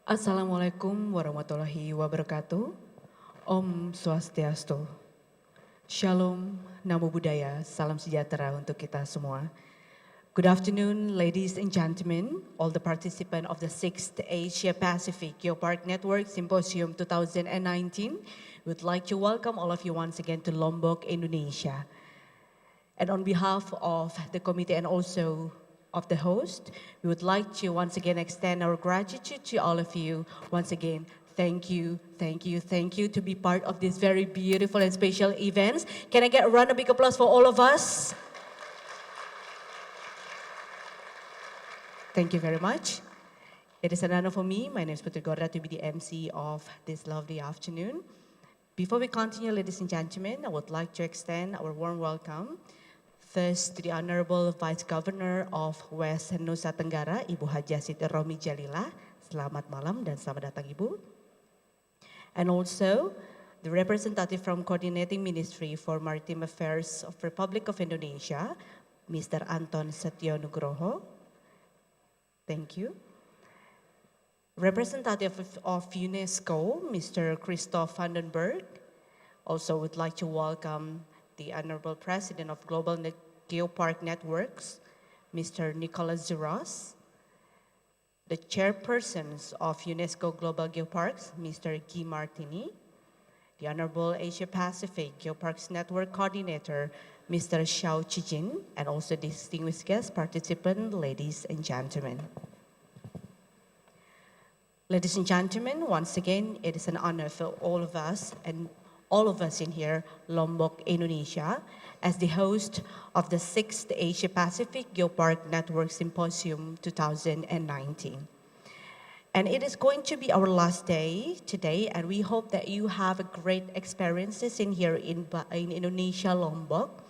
Assalamualaikum warahmatullahi wabarakatuh. Om Swastiastu. Shalom, Namo Buddhaya, salam sejahtera untuk kita semua. Good afternoon, ladies and gentlemen, all the participants of the 6th Asia Pacific Geopark Network Symposium 2019. We'd like to welcome all of you once again to Lombok, Indonesia. And on behalf of the committee and also of the host, we would like to once again extend our gratitude to all of you. Once again, thank you, thank you, thank you to be part of this very beautiful and special events. Can I get a round of big applause for all of us? Thank you very much. It is an honor for me, my name is Putri Gorda, to be the MC of this lovely afternoon. Before we continue, ladies and gentlemen, I would like to extend our warm welcome first to the Honorable Vice Governor of West Nusa Tenggara, Ibu Hajah Sitti Rohmi Djalillah. Selamat malam dan selamat datang Ibu. And also the representative from Coordinating Ministry for Maritime Affairs of Republic of Indonesia, Mr. Anton Setio Nugroho. Thank you. Representative of UNESCO, Mr. Kristof also would like to welcome the Honorable President of Global Geopark Networks, Mr. Nicholas Zuras, the Chairpersons of UNESCO Global Geoparks, Mr. Guy Martini, the Honorable Asia Pacific Geoparks Network Coordinator, Mr. Xiaochi, and also distinguished guest participants, ladies and gentlemen. Ladies and gentlemen, once again, it is an honor for all of us and all of us in here, Lombok, Indonesia, as the host of the 6th Asia Pacific Geopark Network Symposium 2019. And it is going to be our last day today, and we hope that you have a great experiences in here in Indonesia, Lombok,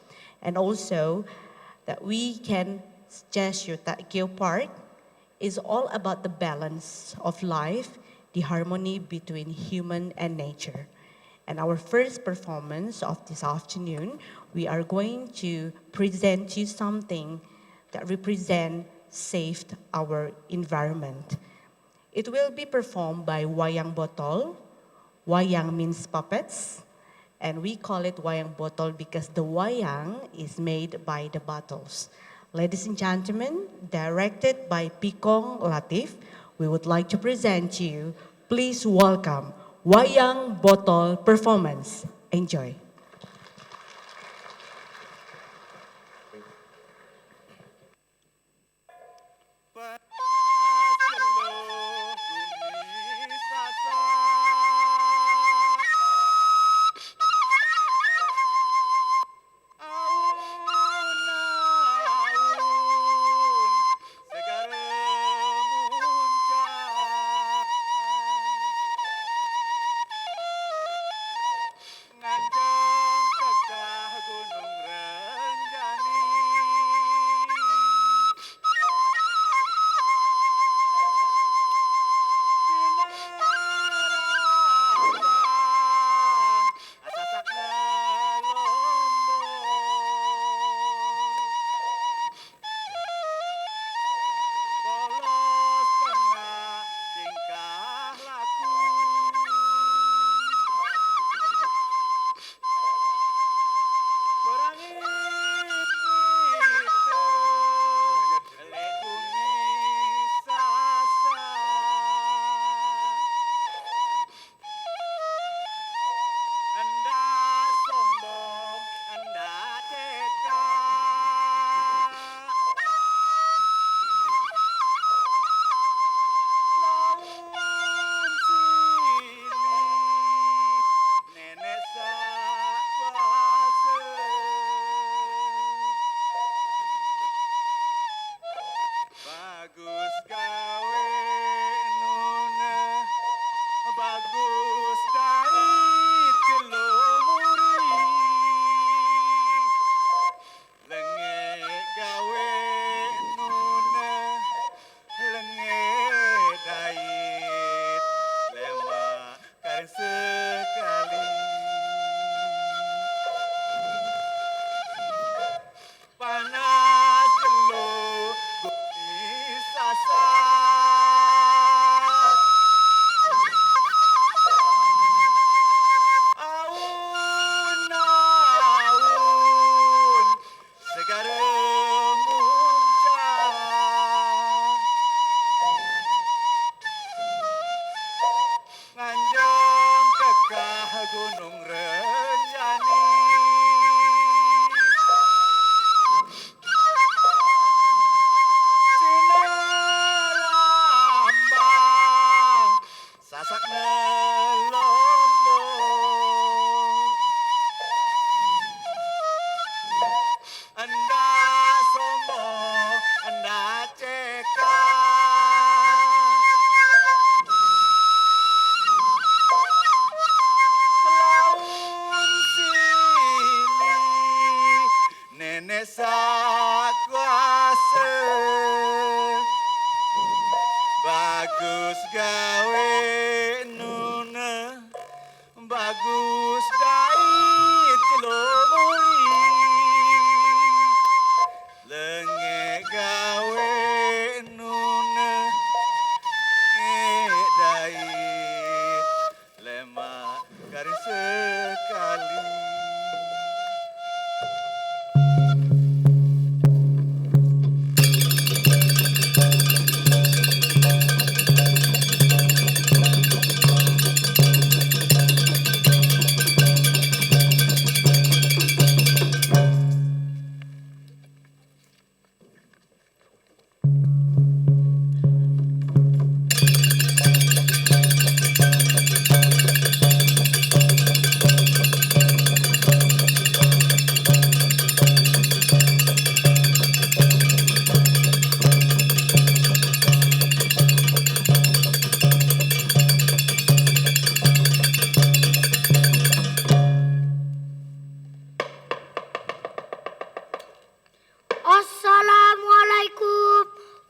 and also that we can gesture that Geopark is all about the balance of life, the harmony between human and nature. And our first performance of this afternoon, we are going to present you something that represents saved our environment. It will be performed by Wayang Botol. Wayang means puppets, and we call it Wayang Botol because the wayang is made by the bottles. Ladies and gentlemen, directed by Pikong Latif, we would like to present you, please welcome Wayang Botol performance. Enjoy. Bagus gawe nuna, bagus dait jelomuri, lenge gawe nuna, ngedait lemak garing sekali. Assalamualaikum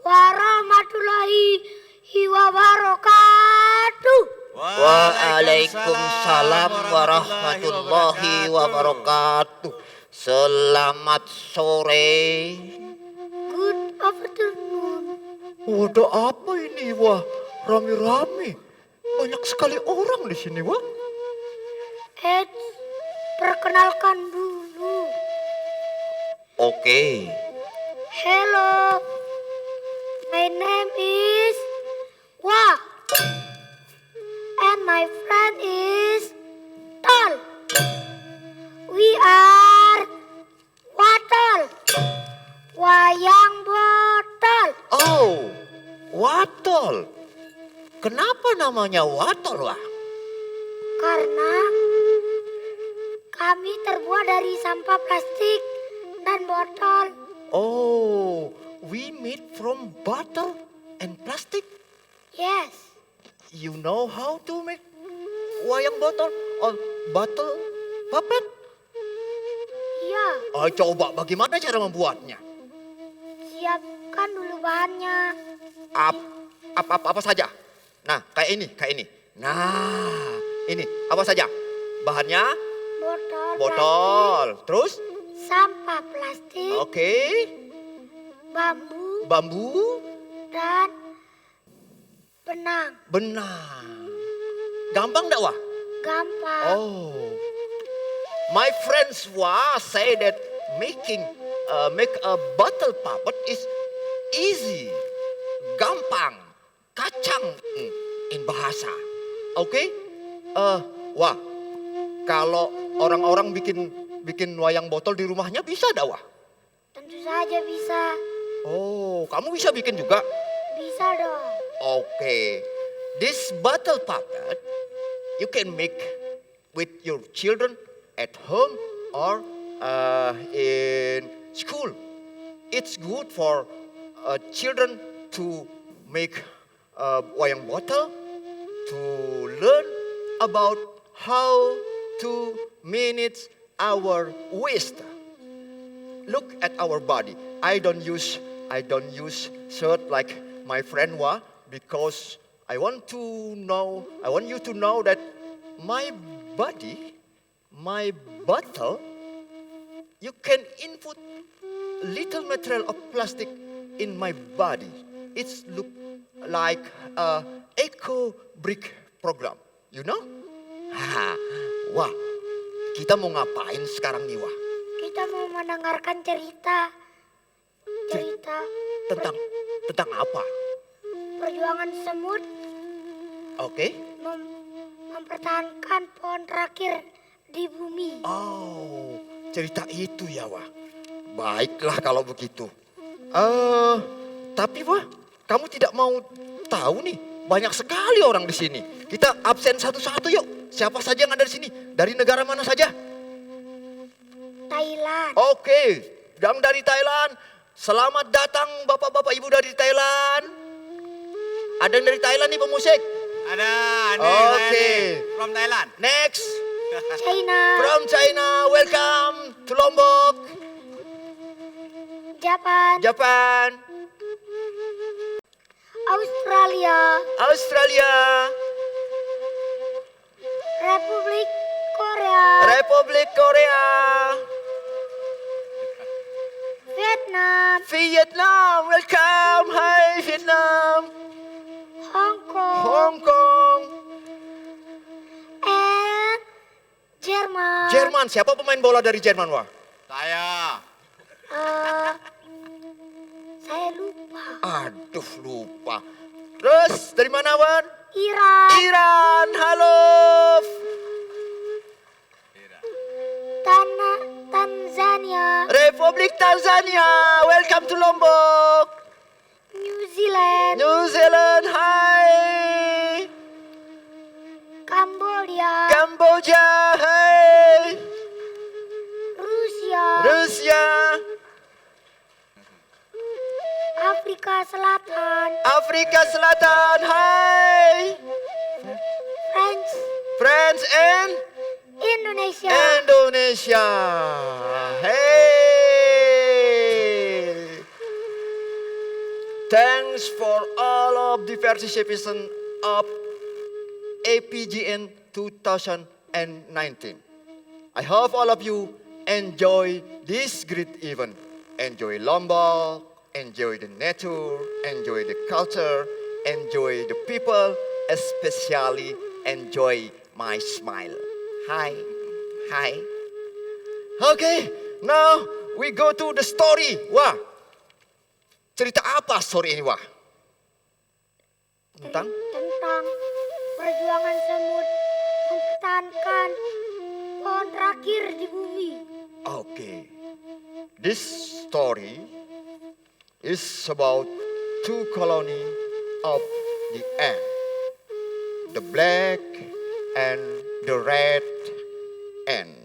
warahmatullahi wabarakatuh. Waalaikumsalam warahmatullahi wabarakatuh. Selamat sore. Good afternoon. Waduh, apa ini, wah? Rame-rame. Banyak sekali orang di sini, wah. Perkenalkan dulu. Oke. Hello. My name is Wah. And my friend is Tol. We are Botol. Wayang Botol. Oh, Watol. Kenapa namanya Watol, wah? Karena kami terbuat dari sampah plastik dan botol. Oh, we made from bottle and plastic. Yes. You know how to make wayang botol or bottle puppet? Iya. Oh, coba bagaimana cara membuatnya? Siapkan dulu bahannya. Apa saja? Nah, kayak ini. Nah, ini apa saja? Bahannya? Botol. Terus? Sampah plastik. Oke. Bambu. Dan benang. Gampang enggak, wah? Gampang. Oh. My friends say that make a bottle puppet is easy. Gampang. Kacang in bahasa. Oke? Wah. Kalau orang-orang bikin wayang botol di rumahnya bisa enggak, wah? Tentu saja bisa. Oh, kamu bisa bikin juga? Bisa dong. Okay. This bottle puppet you can make with your children at home or in school. It's good for children to make wayang bottle, to learn about how to manage our waste. Look at our body. I don't use shirt like my friend Wa because I want you to know that my body, my bottle, you can input little material of plastic in my body. It's look like a eco brick program, you know? Wah, kita mau ngapain sekarang nih, Wah? Kita mau mendengarkan cerita Tentang apa? perjuangan semut. Oke. Mempertahankan pohon terakhir di bumi. Oh, cerita itu ya, Wah. Baiklah kalau begitu. Tapi Wah, kamu tidak mau tahu nih banyak sekali orang di sini. Kita absen satu-satu yuk. Siapa saja yang ada di sini? Dari negara mana saja? Thailand. Oke, yang dari Thailand. Selamat datang Bapak-bapak Ibu dari Thailand. Ada yang dari Thailand nih pemusik? Ada, nih Oke. saya nih, from Thailand. Next, China. from China, welcome to Lombok, Japan. Japan, Australia. Australia, Republik Korea. Republik Korea, Vietnam. Vietnam, welcome, hai Vietnam, Hong Kong. Hong Kong, And Jerman. Jerman. Siapa pemain bola dari Jerman, wah? Saya. Eh, saya lupa. Aduh, lupa. Terus dari mana, Wan? Iran. Iran, halo. Tanzania. Republik Tanzania, welcome to Lombok. New Zealand. New Zealand, hai. Cambodia. Kamboja, hai. Rusia. Rusia, Afrika Selatan. Afrika Selatan, hai. France. France and Indonesia. Indonesia, hey. Thanks for all of the participation of APGN 2019. I hope all of you enjoy this great event. Enjoy Lombok, enjoy the nature, enjoy the culture, enjoy the people, especially enjoy my smile. Hi, hi. Okay, now we go to the story. Wah, cerita apa story ini, wah? Tentang? Tentang perjuangan semut mempertahankan pohon terakhir di bumi. Okay. This story is about two colony of the ant. The black and the red ant.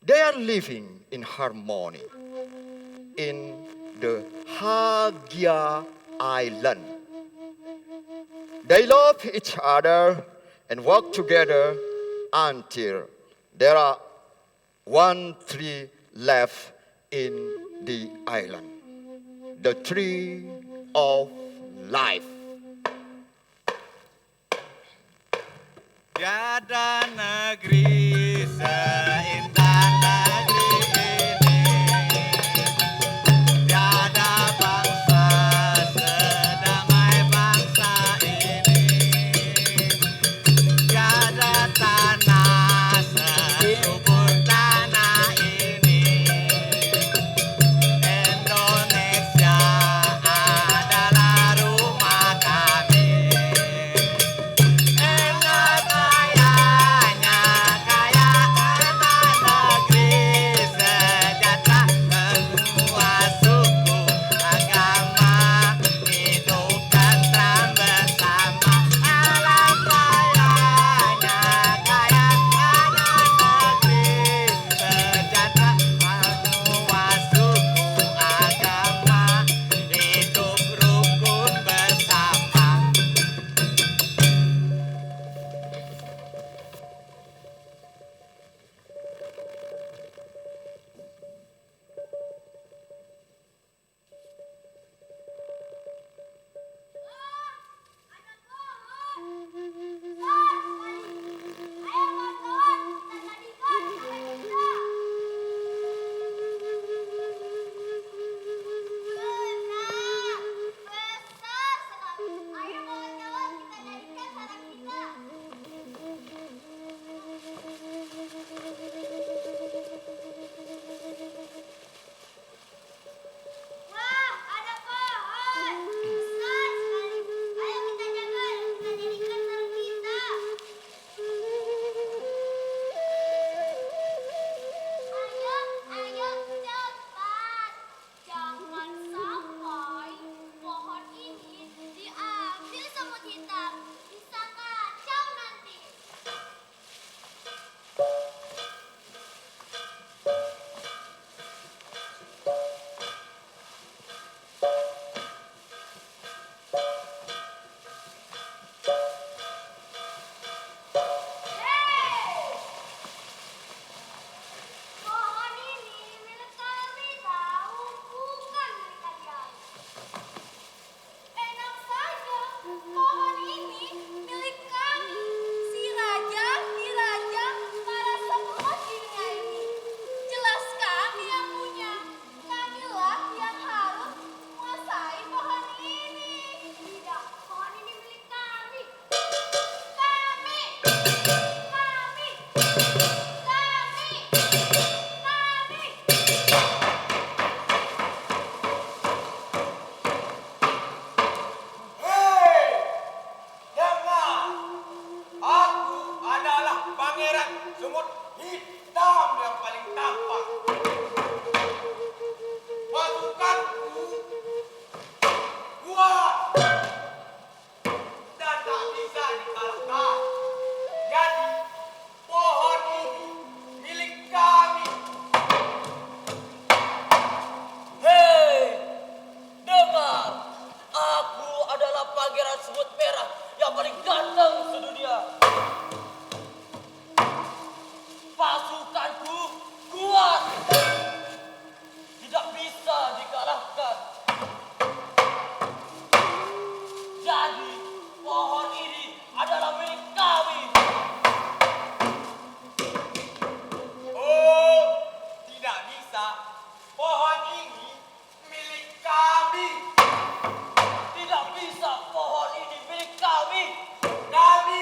They are living in harmony in the Hagia Island. They love each other and work together until there are one tree left in the island. The tree of life. Tiada negeri seindah negeri ini, tiada bangsa sedamai bangsa ini, tiada tanah sesubur tanah ini. Indonesia adalah rumah kami. Ingat ayahnya pangeran semut hitam yang paling tampan. Pasukanku kuat dan tak bisa dikalahkan. Jadi pohon ini milik kami. Hei, dengar. Aku adalah pangeran semut merah yang paling ganteng sedunia. Pasukanku kuat, tidak bisa dikalahkan. Jadi pohon ini adalah milik kami. Oh, tidak bisa. Pohon ini milik kami. Tidak bisa, pohon ini milik kami. Kami.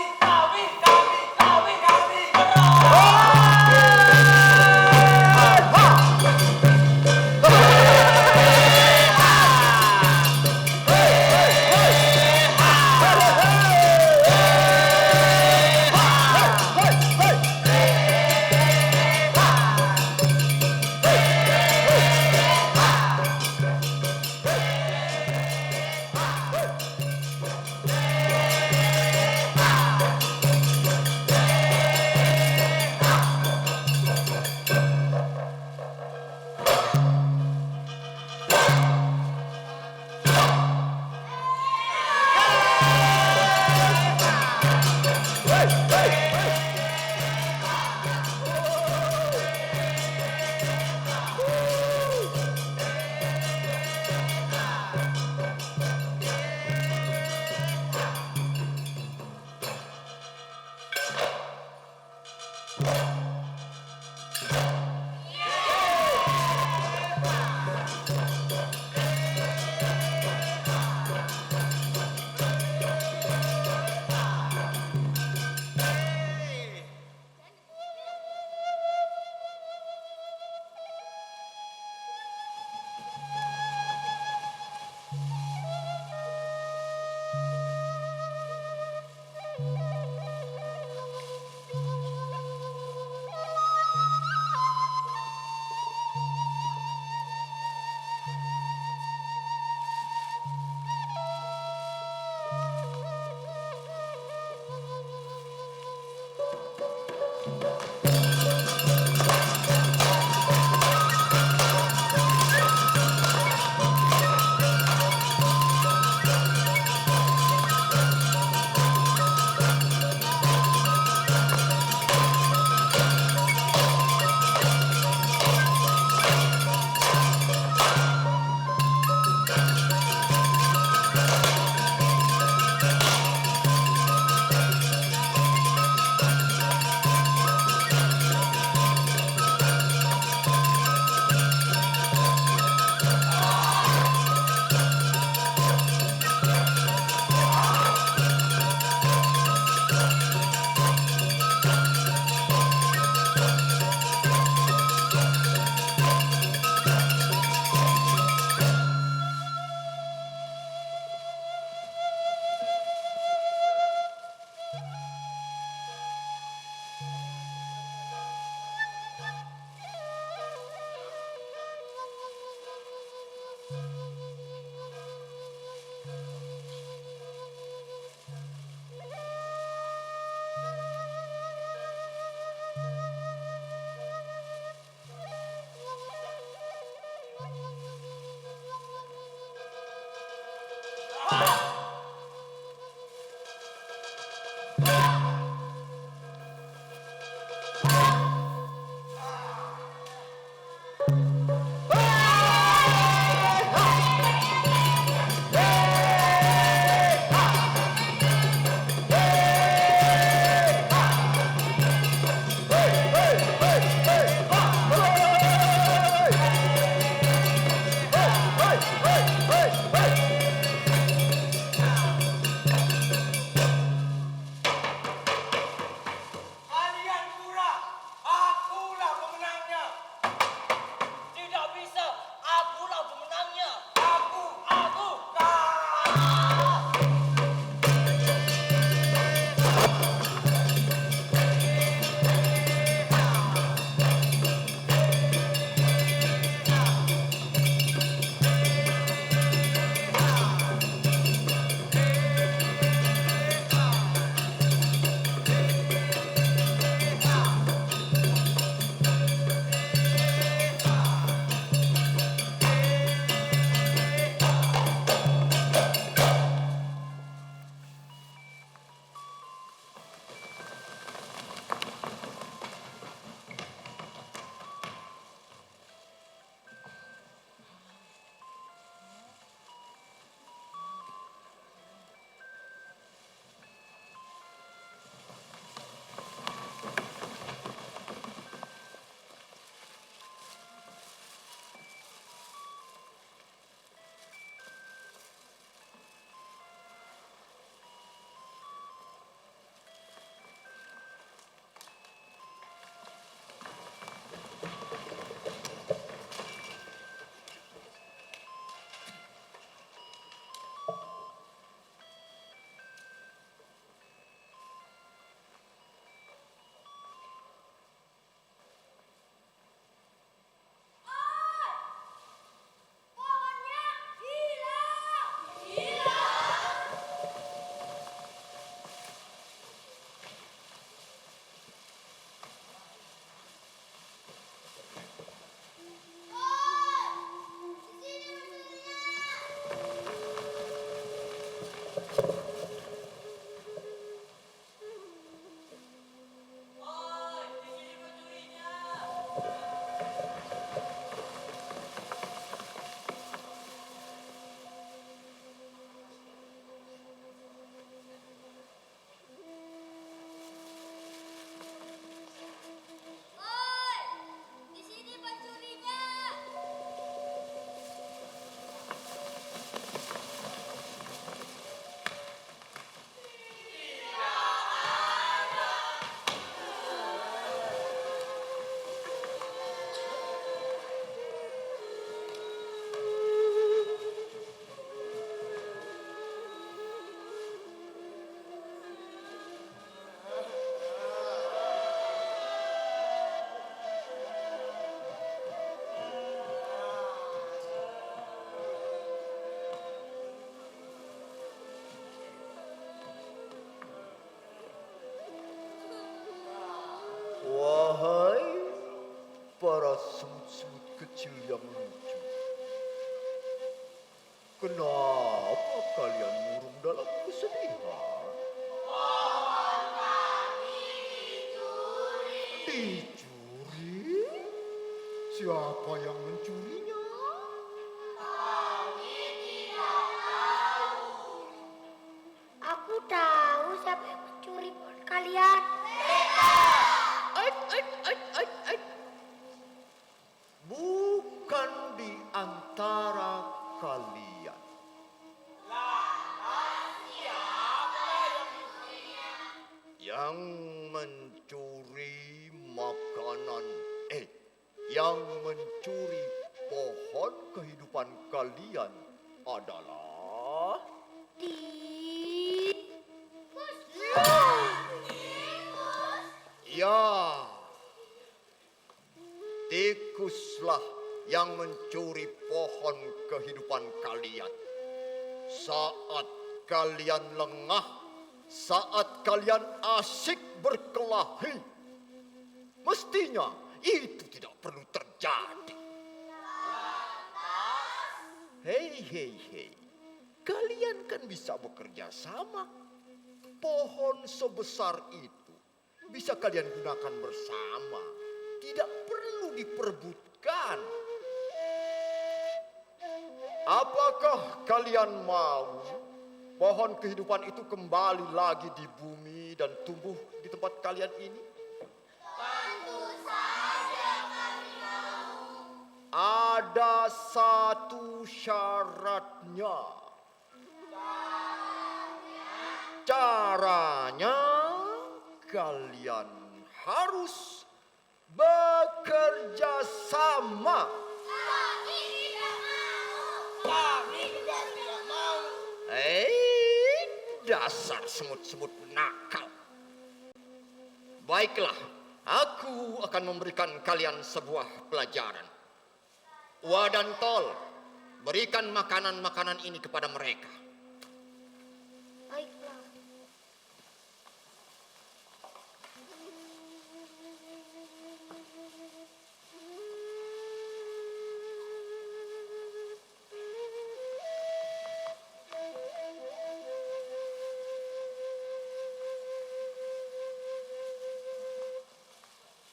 Wahai para semut-semut kecil yang lucu, kenapa kalian murung dalam kesedihan? Dicuri? Siapa yang mencurinya? Aku tahu siapa yang mencuri pohon kalian. Bukan di antara kalian. Yang mencuri makanan, yang mencuri pohon kehidupan kalian adalah ya, tikuslah yang mencuri pohon kehidupan kalian. Saat kalian lengah, saat kalian asyik berkelahi, mestinya itu tidak perlu terjadi. Hei, kalian kan bisa bekerja sama. Pohon sebesar itu bisa kalian gunakan bersama, tidak perlu diperebutkan. Apakah kalian mau pohon kehidupan itu kembali lagi di bumi dan tumbuh di tempat kalian ini? Tentu saja kami mau. Ada satu syaratnya. Caranya kalian harus bekerja sama. Kami tidak mau. Kami juga tidak mau. Dasar semut-semut nakal. Baiklah, aku akan memberikan kalian sebuah pelajaran. Wa dan Tol, berikan makanan-makanan ini kepada mereka. Baiklah.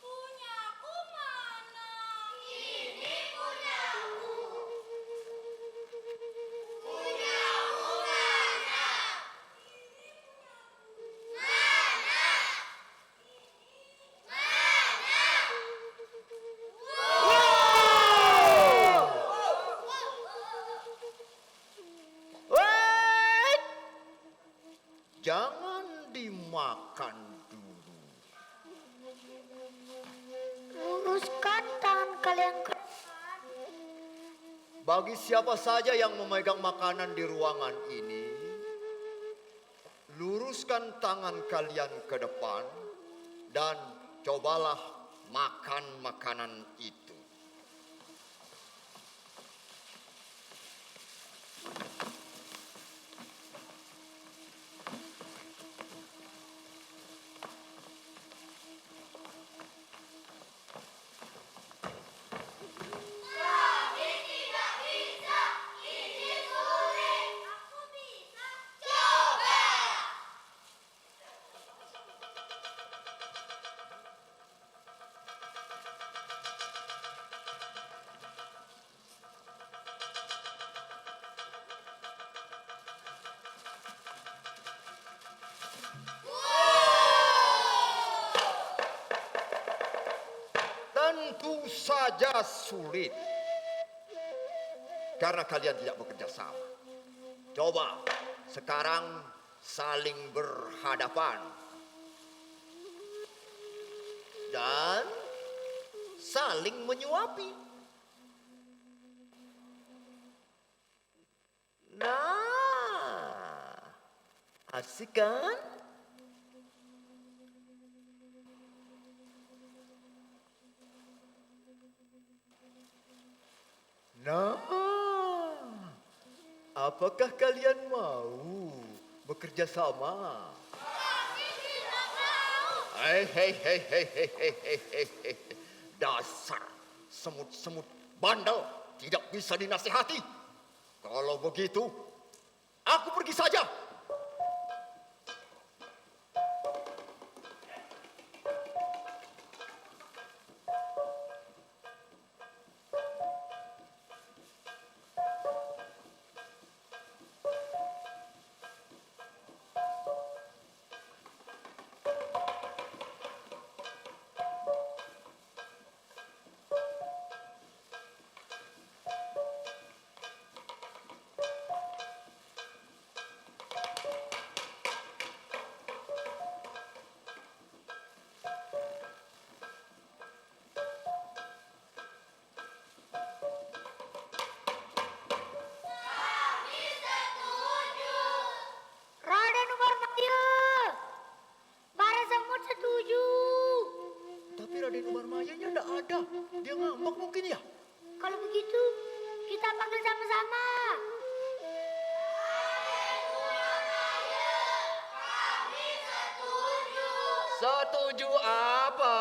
Punyaku mana? Ini punyaku. Jangan dimakan dulu. Luruskan tangan kalian ke depan. Bagi siapa saja yang memegang makanan di ruangan ini, luruskan tangan kalian ke depan dan cobalah makan makanan itu. Kami tidak bisa. Ini sulit. Aku bisa. Coba. Tentu saja sulit. Karena kalian tidak bekerja sama. Coba sekarang saling berhadapan. Dan saling menyuapi. Nah, asik kan? Nah, apakah kalian mau bekerja sama? Kami tidak mau. Hei. Dasar semut-semut bandel tidak bisa dinasihati. Kalau begitu, aku pergi saja. Raden Umarmaya, para semut setuju. Tapi Raden Umarmayanya tidak ada. Dia ngambek mungkin ya? Kalau begitu, kita panggil sama-sama. Setuju apa?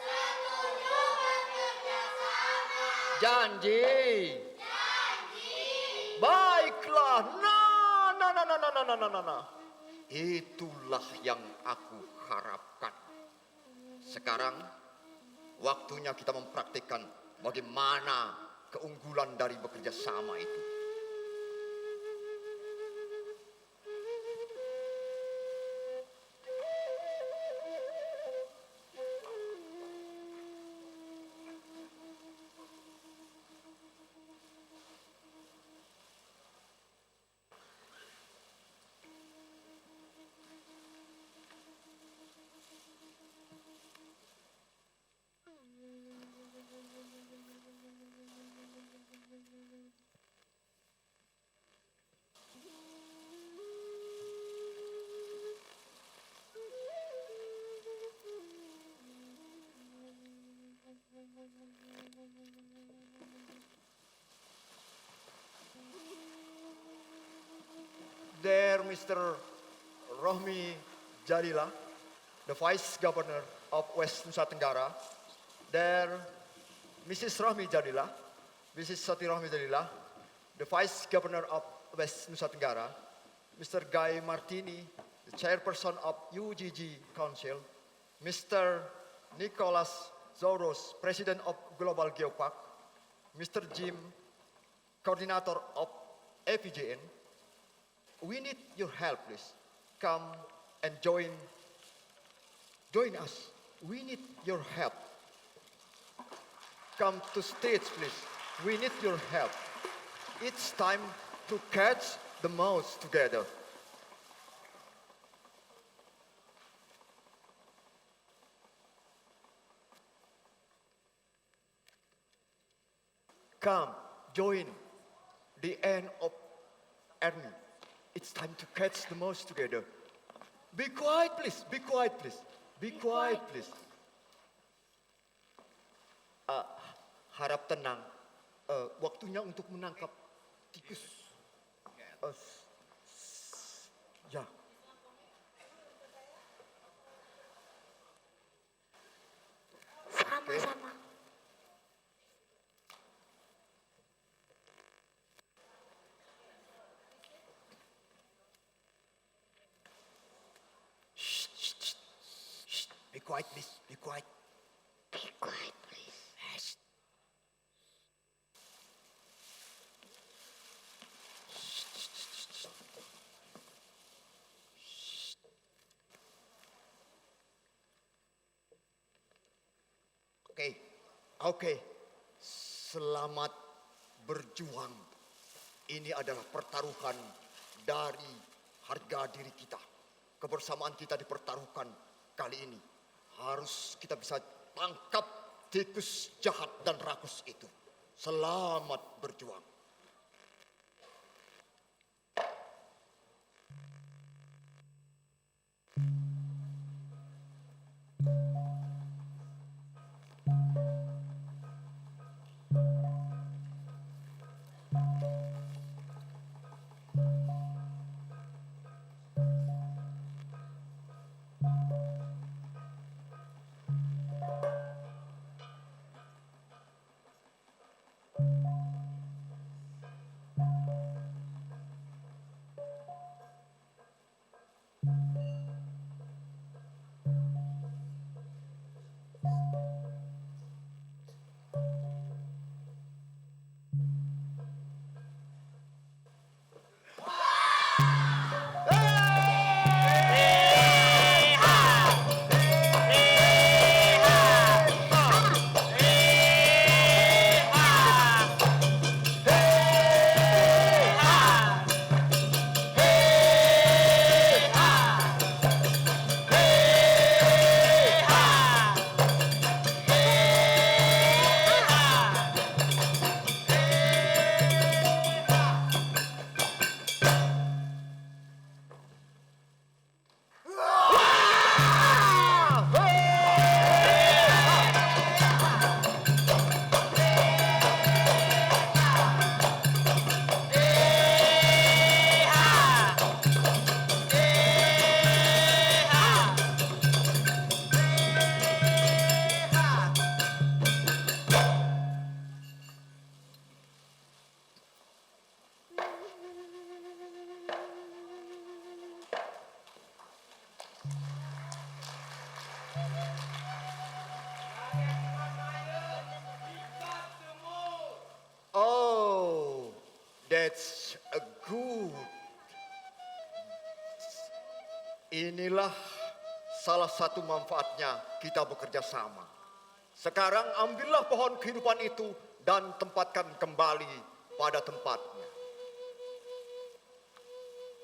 Setuju bekerja sama. Janji. Baiklah. Nah. Itulah yang aku harapkan. Sekarang waktunya kita mempraktikkan bagaimana keunggulan dari bekerja sama itu. There, Mr. Rohmi Djalillah, the Vice Governor of West Nusa Tenggara. There, Mrs. Rohmi Djalillah, Mrs. Sati Rohmi Djalillah, the Vice Governor of West Nusa Tenggara. Mr. Guy Martini, the Chairperson of UGG Council. Mr. Nicholas Zoros, President of Global Geopark. Mr. Jim, Coordinator of APGN. We need your help, please. Come and join us. We need your help. Come to stage, please. We need your help. It's time to catch the mouse together. Come, join the end of army. It's time to catch the mouse together. Be quiet, please. Be quiet, please. Be quiet, please. Harap tenang. Waktunya untuk menangkap tikus. Ya. Sama-sama. Be quiet, please. Be quiet. Be quiet, please. Shh. Oke. Selamat berjuang. Ini adalah pertaruhan dari harga diri kita. Kebersamaan kita dipertaruhkan kali ini. Harus kita bisa tangkap tikus jahat dan rakus itu. Selamat berjuang. Oh, that's a good. Inilah salah satu manfaatnya kita bekerja sama. Sekarang ambillah pohon kehidupan itu dan tempatkan kembali pada tempatnya.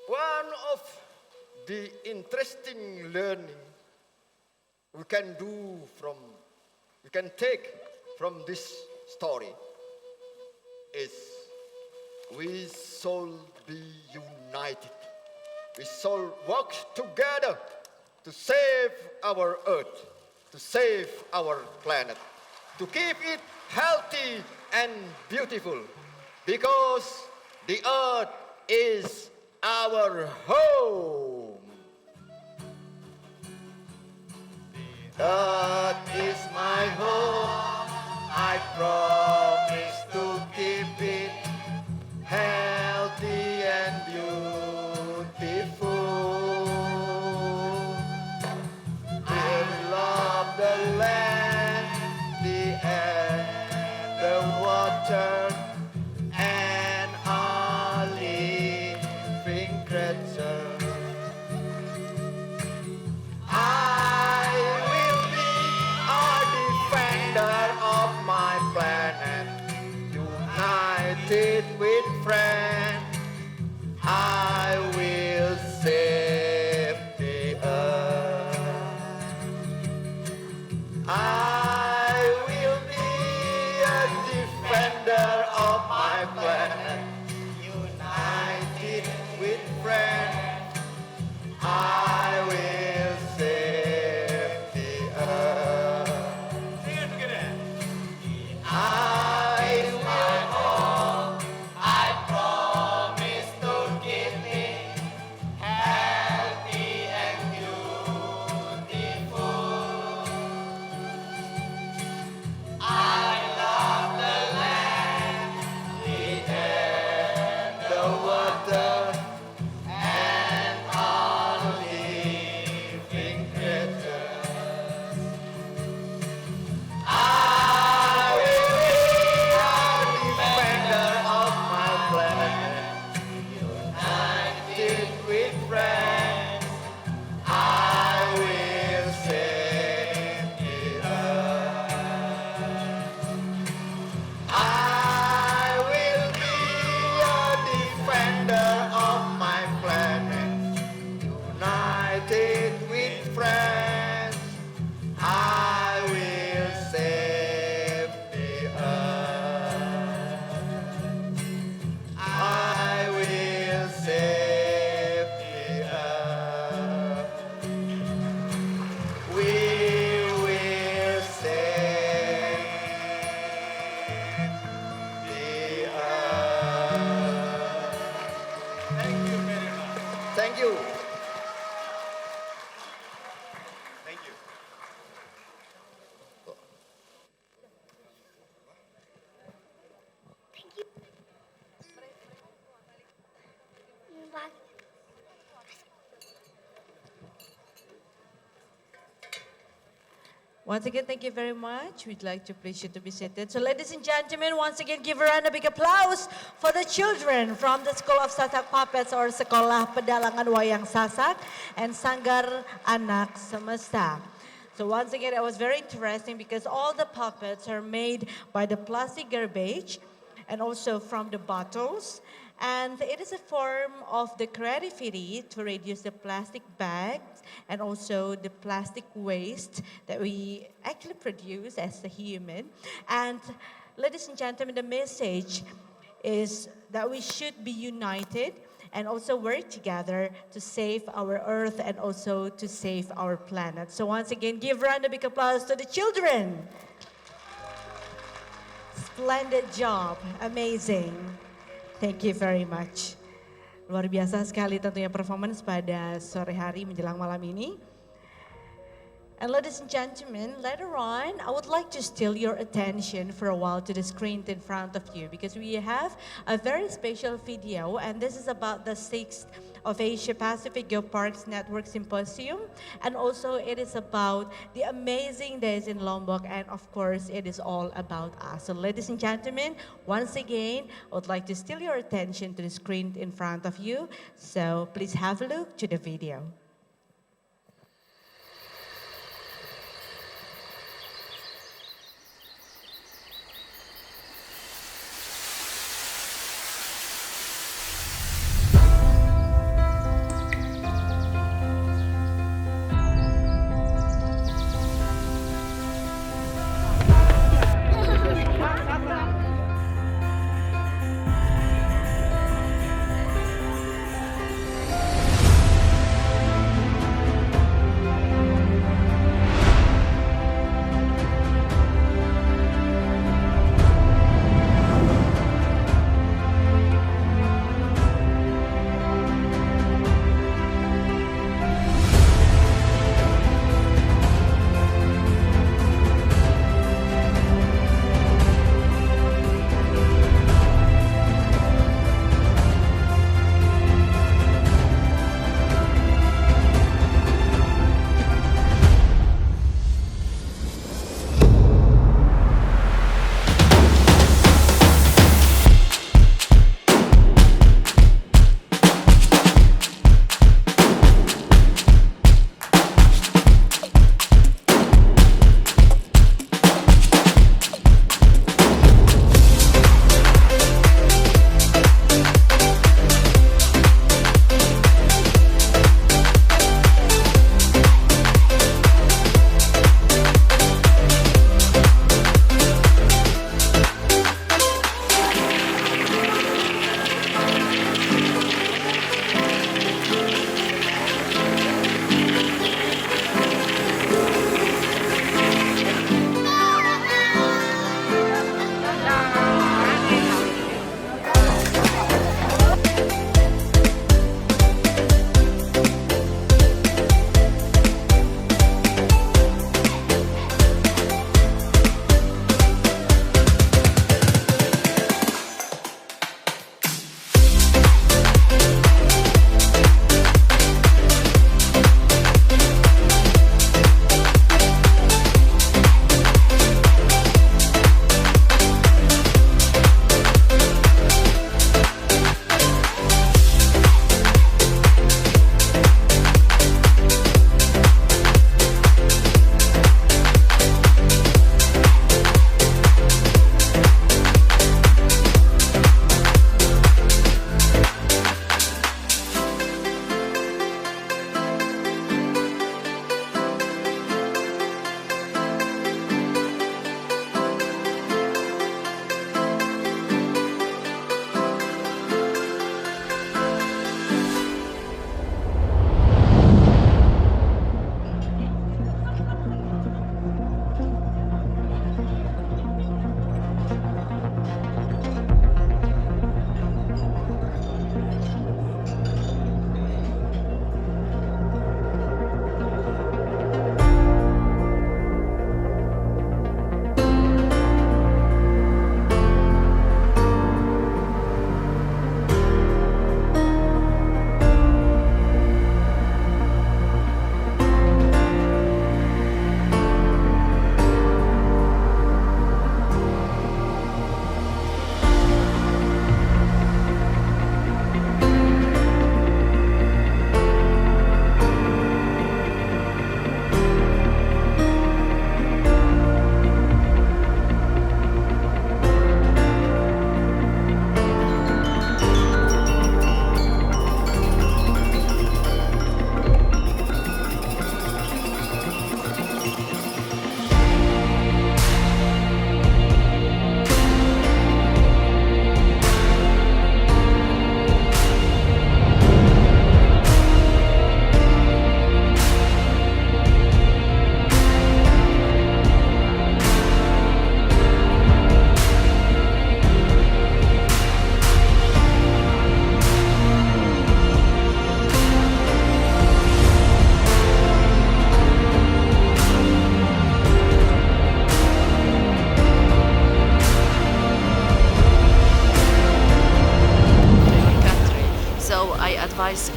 One of the interesting learning we can take from this story is we shall be united. We shall work together to save our earth, to save our planet, to keep it healthy and beautiful, because the earth is our home. The earth is my home. I promise to keep it healthy and beautiful. I love the land, the air, the water, and all living creatures. I will be a defender of my planet, united with friends. I will save the earth. I will be a defender of my planet, united with friends. I will save the earth. Sing it together. I will. I promise to keep it healthy and beautiful. I love the land, the air, the water, and all living creatures. I will be a defender of my planet, united with friends. I will save the earth. I will be a defender of my planet, united with friends. I will save the earth. I will save the earth. We will save the earth. Thank you very much. Thank you. Thank you. Thank you. Bye. Once again, thank you very much. We'd like to please you to be seated. So ladies and gentlemen, once again, give a round of big applause for the children from the School of Sasak Puppets or Sekolah Pedalangan Wayang Sasak and Sanggar Anak Semesta. So once again, it was very interesting because all the puppets are made by the plastic garbage and also from the bottles. And it is a form of the creativity to reduce the plastic bags and also the plastic waste that we actually produce as a human. And ladies and gentlemen, the message is that we should be united and also work together to save our earth and also to save our planet. So once again, give a round of big applause to the children. Splendid job, amazing. Thank you very much. Luar biasa sekali tentunya performance pada sore hari menjelang malam ini. And ladies and gentlemen, later on, I would like to steal your attention for a while to the screen in front of you because we have a very special video, and this is about the 6th of Asia Pacific Geoparks Network Symposium, and also it is about the amazing days in Lombok, and of course, it is all about us. So ladies and gentlemen, once again, I would like to steal your attention to the screen in front of you. So please have a look to the video.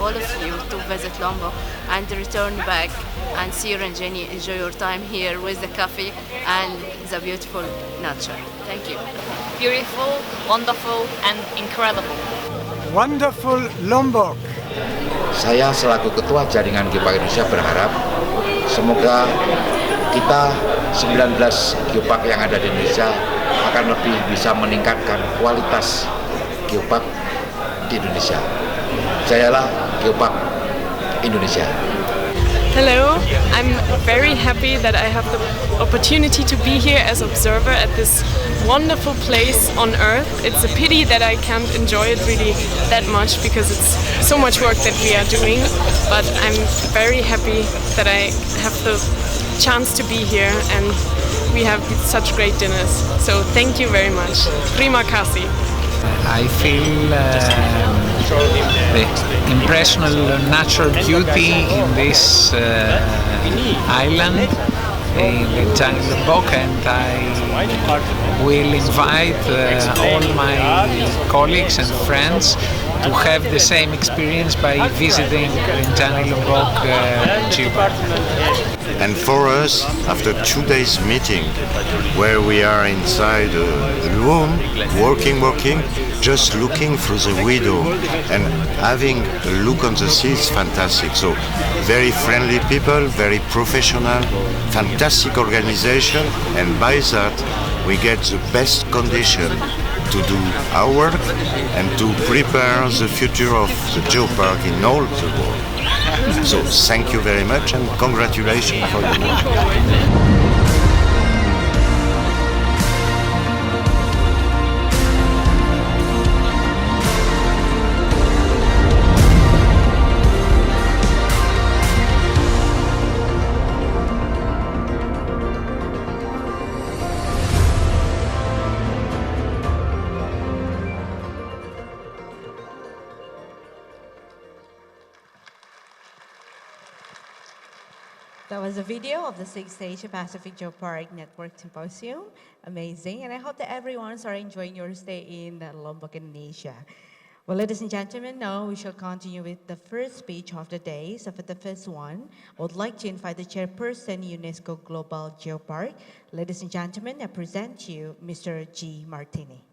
all of you to visit Lombok and return back and see Rinjani. Enjoy your time here with the coffee and the beautiful nature. Thank you. Beautiful, wonderful, and incredible. Wonderful Lombok. Saya selaku Ketua Jaringan Geopark Indonesia berharap semoga kita 19 geopark yang ada di Indonesia akan lebih bisa meningkatkan kualitas geopark di Indonesia. Jayalah Geopark Indonesia. Hello, I'm very happy that I have the opportunity to be here as observer at this wonderful place on Earth. It's a pity that I can't enjoy it really that much because it's so much work that we are doing, but I'm very happy that I have the chance to be here and we have such great dinners. So thank you very much. Terima kasih. I feel the impressional natural beauty in this island, in the jungle Lombok, and I will invite all my colleagues and friends to have the same experience by visiting Rinjani Lombok Geopark. And for us, after 2 days meeting, where we are inside the room, working, just looking through the window and having a look on the sea is fantastic. So very friendly people, very professional, fantastic organization, and by that we get the best condition to do our work and to prepare the future of the geopark in all the world. So thank you very much and congratulations for your work. That was a video of the 6th Asia Pacific Geopark Network Symposium. Amazing. And I hope that everyone's are enjoying your stay in Lombok, Indonesia. Well, ladies and gentlemen, now we shall continue with the first speech of the day. So for the first one, I would like to invite the Chairperson, UNESCO Global Geopark. Ladies and gentlemen, I present to you Mr. G. Martini.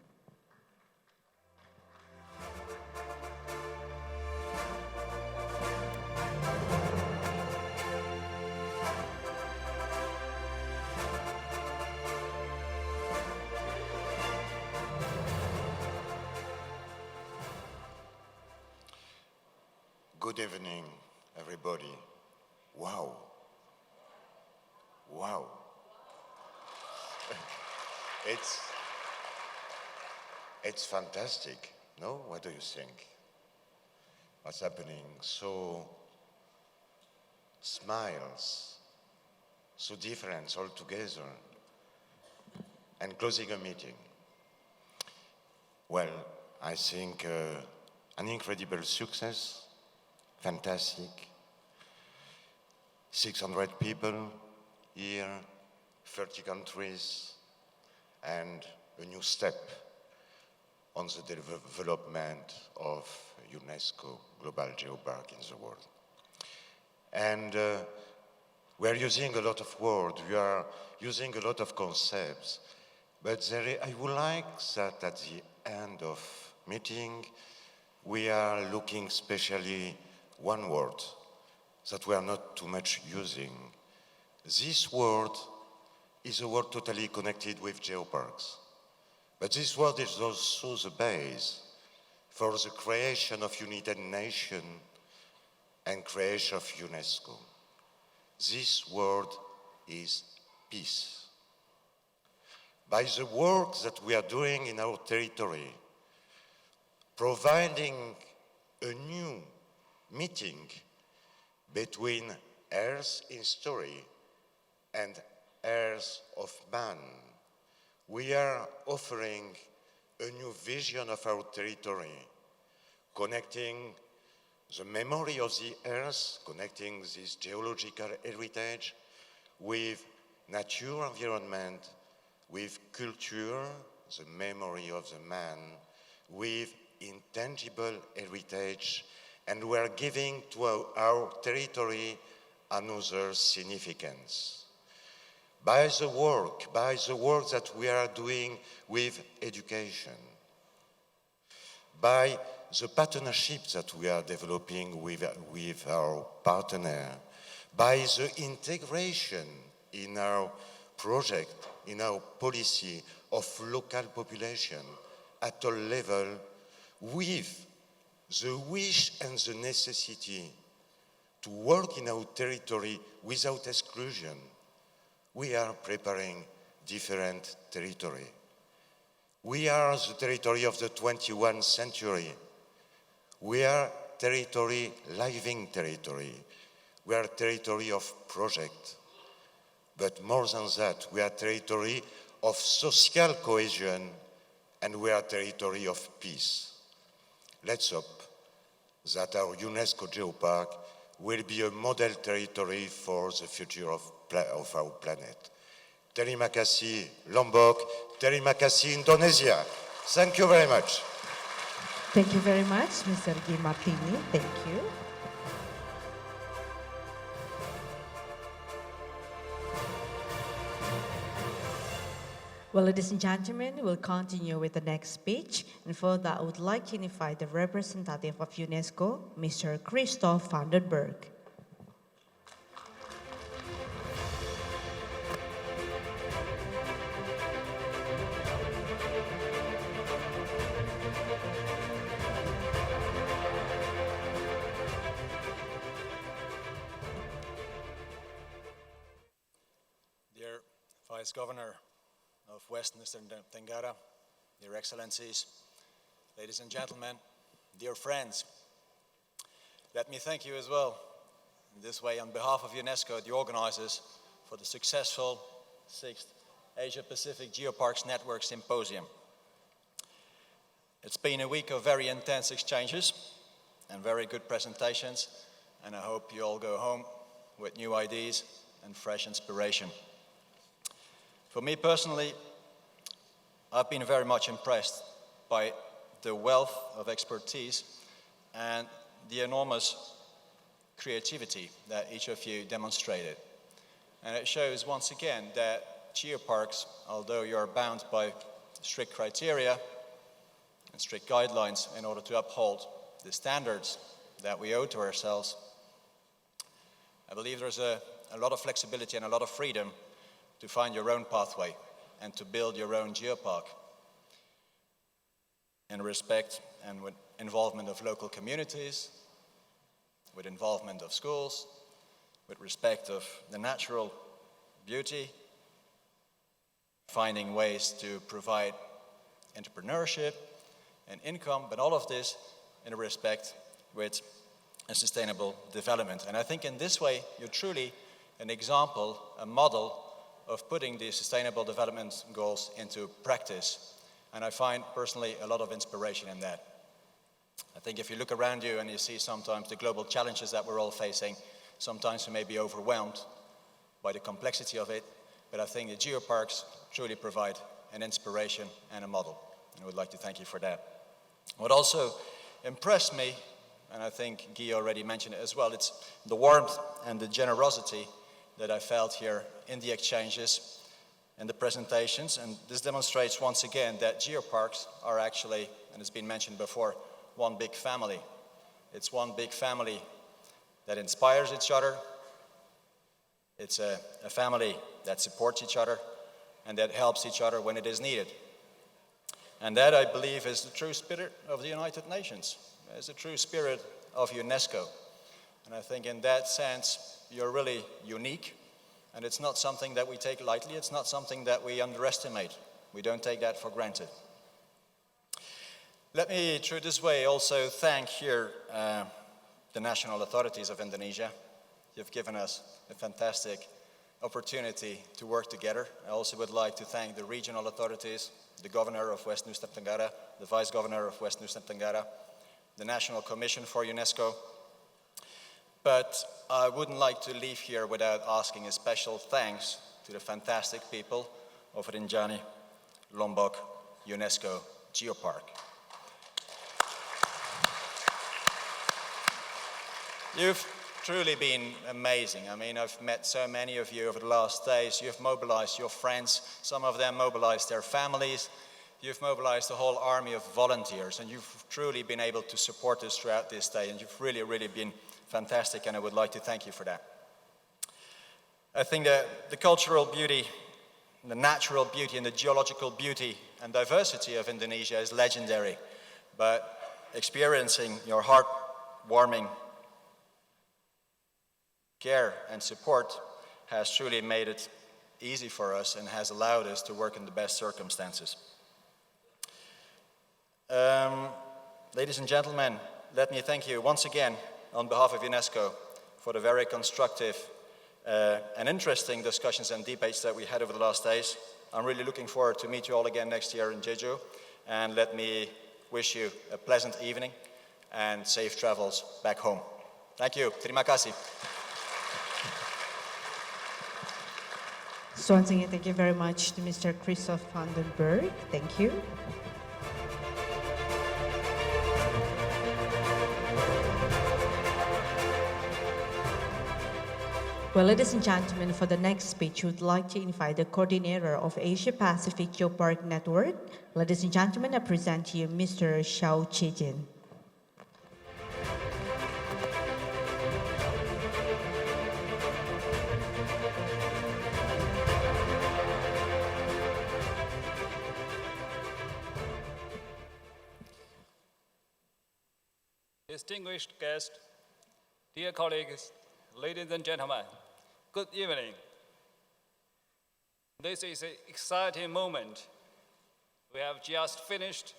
Good evening, everybody. Wow. Wow. It's fantastic, no? What do you think? What's happening? So smiles, so different all together, and closing a meeting. Well, I think an incredible success. Fantastic. 600 people here, 30 countries, and a new step on the development of UNESCO Global Geopark in the world. And we're using a lot of words, we are using a lot of concepts, but I would like that at the end of meeting, we are looking especially one word that we are not too much using. This word is a word totally connected with geoparks. But this word is also the base for the creation of United Nations and creation of UNESCO. This word is peace. By the work that we are doing in our territory, providing a new meeting between Earth in story and Earth of man. We are offering a new vision of our territory, connecting the memory of the Earth, connecting this geological heritage with nature environment, with culture, the memory of the man, with intangible heritage And we are giving to our territory another significance. By the work that we are doing with education, by the partnership that we are developing with our partner, by the integration in our project, in our policy of local population at all level, with the wish and the necessity to work in our territory without exclusion, we are preparing different territory. We are the territory of the 21st century. We are territory, living territory. We are territory of project. But more than that, we are territory of social cohesion, and we are territory of peace. Let's hope that our UNESCO Geopark will be a model territory for the future of our planet. Terima kasih Lombok, terima kasih Indonesia. Thank you very much. Thank you very much, Mr. Martini. Thank you. Well, ladies and gentlemen, we'll continue with the next speech. And for that, I would like to invite the representative of UNESCO, Mr. Kristof van den Berge. Dear Vice Governor of West Nusa Tenggara, Dear Excellencies, ladies and gentlemen, dear friends, let me thank you as well in this way on behalf of UNESCO, the organizers, for the successful 6th Asia-Pacific Geoparks Network Symposium. It's been a week of very intense exchanges and very good presentations, and I hope you all go home with new ideas and fresh inspiration. For me personally, I've been very much impressed by the wealth of expertise and the enormous creativity that each of you demonstrated. And it shows once again that geoparks, although you are bound by strict criteria and strict guidelines in order to uphold the standards that we owe to ourselves, I believe there's a lot of flexibility and a lot of freedom to find your own pathway and to build your own geopark in respect and with involvement of local communities, with involvement of schools, with respect of the natural beauty, finding ways to provide entrepreneurship and income, but all of this in respect with a sustainable development. And I think in this way, you're truly an example, a model of putting the Sustainable Development Goals into practice. And I find personally a lot of inspiration in that. I think if you look around you and you see sometimes the global challenges that we're all facing, sometimes you may be overwhelmed by the complexity of it, but I think the geoparks truly provide an inspiration and a model. And I would like to thank you for that. What also impressed me, and I think Guy already mentioned it as well, it's the warmth and the generosity that I felt here in the exchanges and the presentations. And this demonstrates once again that geoparks are actually, and it's been mentioned before, one big family. It's one big family that inspires each other. It's a family that supports each other and that helps each other when it is needed. And that, I believe, is the true spirit of the United Nations. It's the true spirit of UNESCO. And I think in that sense, you're really unique, and it's not something that we take lightly, it's not something that we underestimate. We don't take that for granted. Let me, through this way, also thank here the national authorities of Indonesia. You've given us a fantastic opportunity to work together. I also would like to thank the regional authorities, the governor of West Nusa Tenggara, the vice governor of West Nusa Tenggara, the National Commission for UNESCO. But I wouldn't like to leave here without asking a special thanks to the fantastic people of Rinjani, Lombok, UNESCO Geopark. You've truly been amazing. I mean, I've met so many of you over the last days. You've mobilized your friends. Some of them mobilized their families. You've mobilized a whole army of volunteers, and you've truly been able to support us throughout this day, and you've really, really been fantastic, and I would like to thank you for that. I think that the cultural beauty, the natural beauty, and the geological beauty and diversity of Indonesia is legendary, but experiencing your heartwarming care and support has truly made it easy for us and has allowed us to work in the best circumstances. Ladies and gentlemen, let me thank you once again on behalf of UNESCO for the very constructive and interesting discussions and debates that we had over the last days. I'm really looking forward to meet you all again next year in Jeju, and let me wish you a pleasant evening and safe travels back home. Thank you. Terima kasih. So once again, thank you very much to Mr. Kristof van den Berg. Thank you. Well, ladies and gentlemen, for the next speech, we would like to invite the coordinator of Asia Pacific Geopark Network. Ladies and gentlemen, I present to you Mr. Xiaochi. Distinguished guests, dear colleagues, ladies and gentlemen, good evening. This is an exciting moment. We have just finished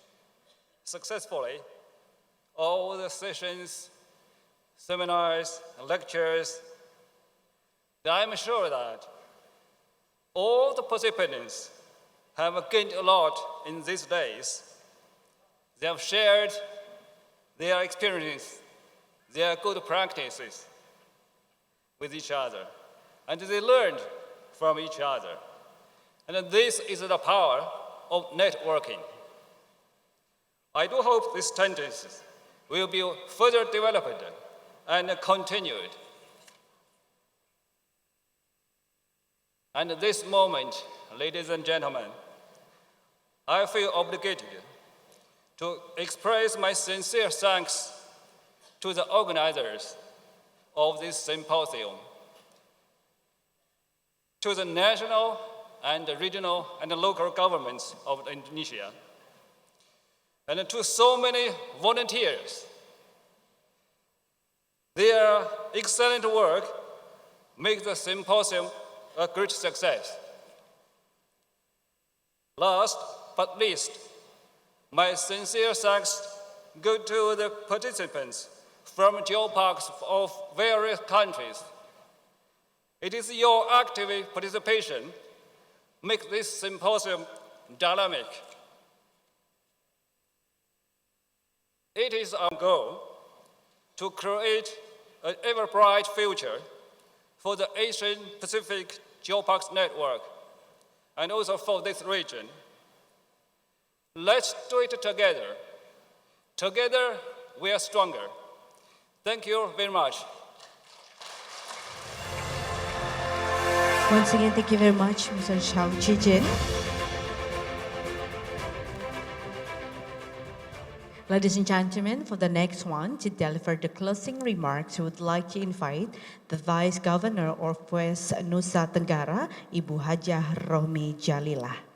successfully all the sessions, seminars, and lectures. I'm sure that all the participants have gained a lot in these days. They have shared their experience, their good practices with each other, and they learned from each other. And this is the power of networking. I do hope these tendencies will be further developed and continued. And at this moment, ladies and gentlemen, I feel obligated to express my sincere thanks to the organizers of this symposium, to the national and the regional and the local governments of Indonesia, and to so many volunteers. Their excellent work makes the symposium a great success. Last but least, my sincere thanks go to the participants from geoparks of various countries. It is your active participation makes this symposium dynamic. It is our goal to create an ever-bright future for the Asian Pacific Geoparks Network and also for this region. Let's do it together. Together, we are stronger. Thank you very much. Once again, thank you very much, Mr. Xiaochi. Ladies and gentlemen, for the next one, to deliver the closing remarks, we would like to invite the Vice Governor of West Nusa Tenggara, Ibu Hajah Rohmi Djalillah.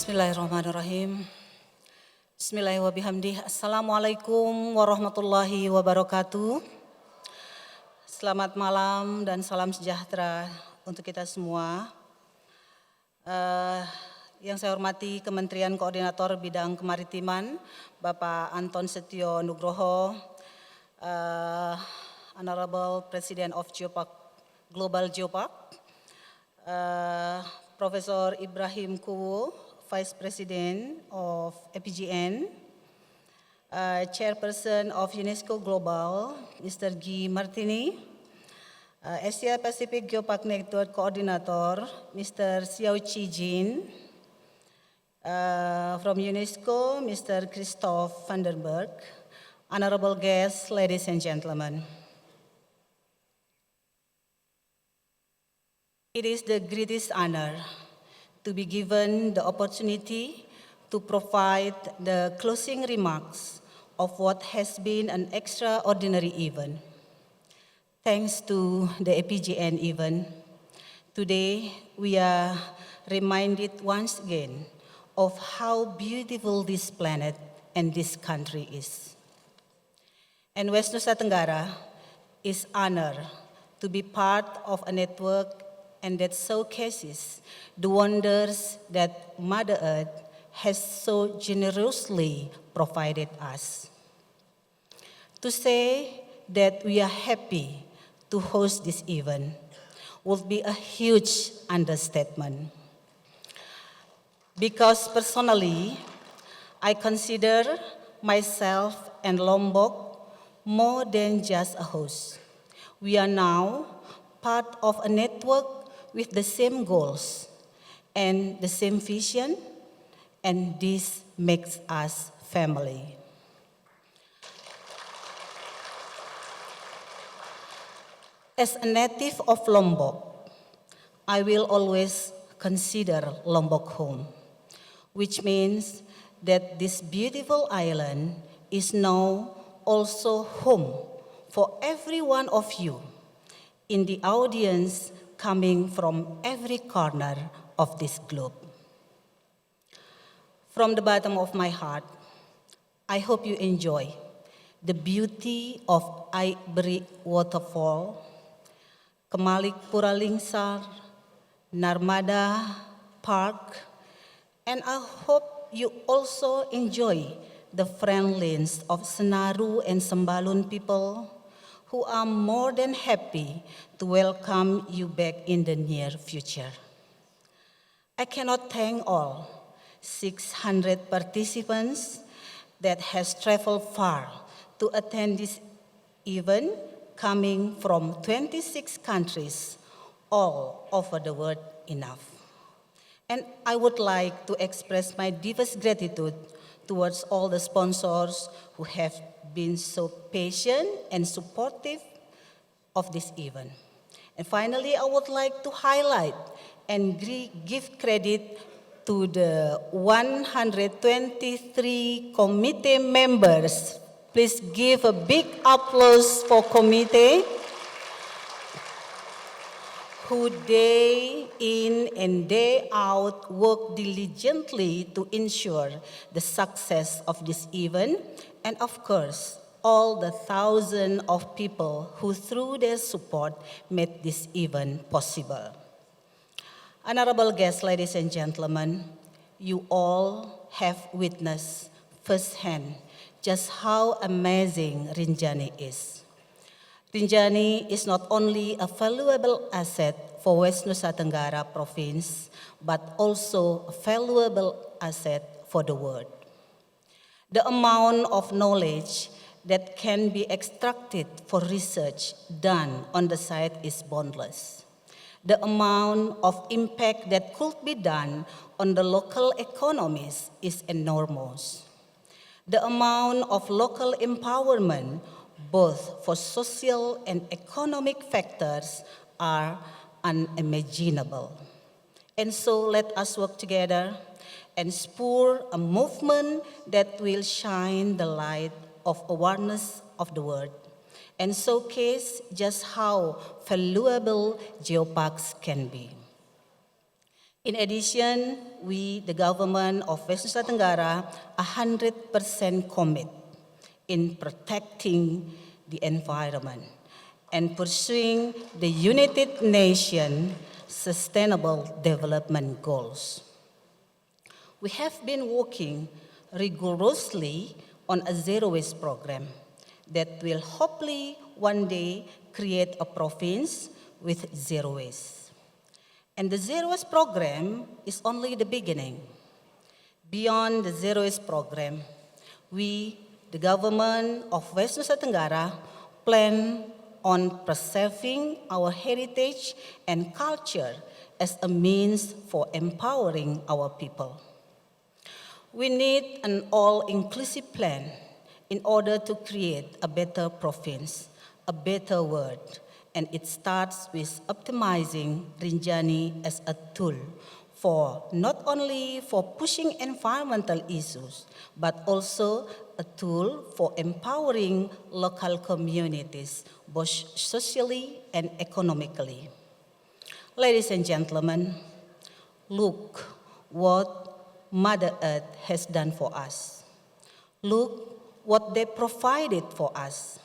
Bismillahirrahmanirrahim. Bismillahirrahmanirrahim. Assalamualaikum warahmatullahi wabarakatuh. Selamat malam dan salam sejahtera untuk kita semua. Yang saya hormati Kementerian Koordinator Bidang Kemaritiman, Bapak Anton Setio Nugroho, Honorable President of Global Geopark, Professor Ibrahim Kuwu, Vice President of APGN, Chairperson of UNESCO Global, Mr. Martini, Asia Pacific Geopark Network Coordinator, Mr. Xiaochi Jin, from UNESCO, Mr. Kristof van der Berge, honorable guests, ladies and gentlemen. It is the greatest honor to be given the opportunity to provide the closing remarks of what has been an extraordinary event. Thanks to the APGN event, today we are reminded once again of how beautiful this planet and this country is. And West Nusa Tenggara is honored to be part of a network and that showcases the wonders that Mother Earth has so generously provided us. To say that we are happy to host this event would be a huge understatement. Because personally, I consider myself and Lombok more than just a host. We are now part of a network with the same goals and the same vision, and this makes us family. As a native of Lombok, I will always consider Lombok home, which means that this beautiful island is now also home for every one of you in the audience coming from every corner of this globe. From the bottom of my heart, I hope you enjoy the beauty of Ivory Waterfall, Kemalik Puralingsar, Narmada Park, and I hope you also enjoy the friendliness of Senaru and Sembalun people who are more than happy to welcome you back in the near future. I cannot thank all 600 participants that has traveled far to attend this event, coming from 26 countries all over the world enough. And I would like to express my deepest gratitude towards all the sponsors who have been so patient and supportive of this event. And finally, I would like to highlight and give credit to the 123 committee members. Please give a big applause for committee who day in and day out work diligently to ensure the success of this event, and of course, all the thousands of people who through their support made this event possible. Honorable guests, ladies and gentlemen, you all have witnessed firsthand just how amazing Rinjani is. Rinjani is not only a valuable asset for West Nusa Tenggara province, but also a valuable asset for the world. The amount of knowledge that can be extracted for research done on the site is boundless. The amount of impact that could be done on the local economies is enormous. The amount of local empowerment, both for social and economic factors, are unimaginable. And so let us work together and spur a movement that will shine the light of awareness of the world and showcase just how valuable geoparks can be. In addition, we, the government of West Nusa Tenggara, 100% commit in protecting the environment and pursuing the United Nations Sustainable Development Goals. We have been working rigorously on a zero waste program that will hopefully one day create a province with zero waste. And the zero waste program is only the beginning. Beyond the zero waste program, we, the government of West Nusa Tenggara, plan on preserving our heritage and culture as a means for empowering our people. We need an all-inclusive plan in order to create a better province, a better world, and it starts with optimizing Rinjani as a tool for not only for pushing environmental issues, but also a tool for empowering local communities, both socially and economically. Ladies and gentlemen, look what Mother Earth has done for us. Look what they provided for us.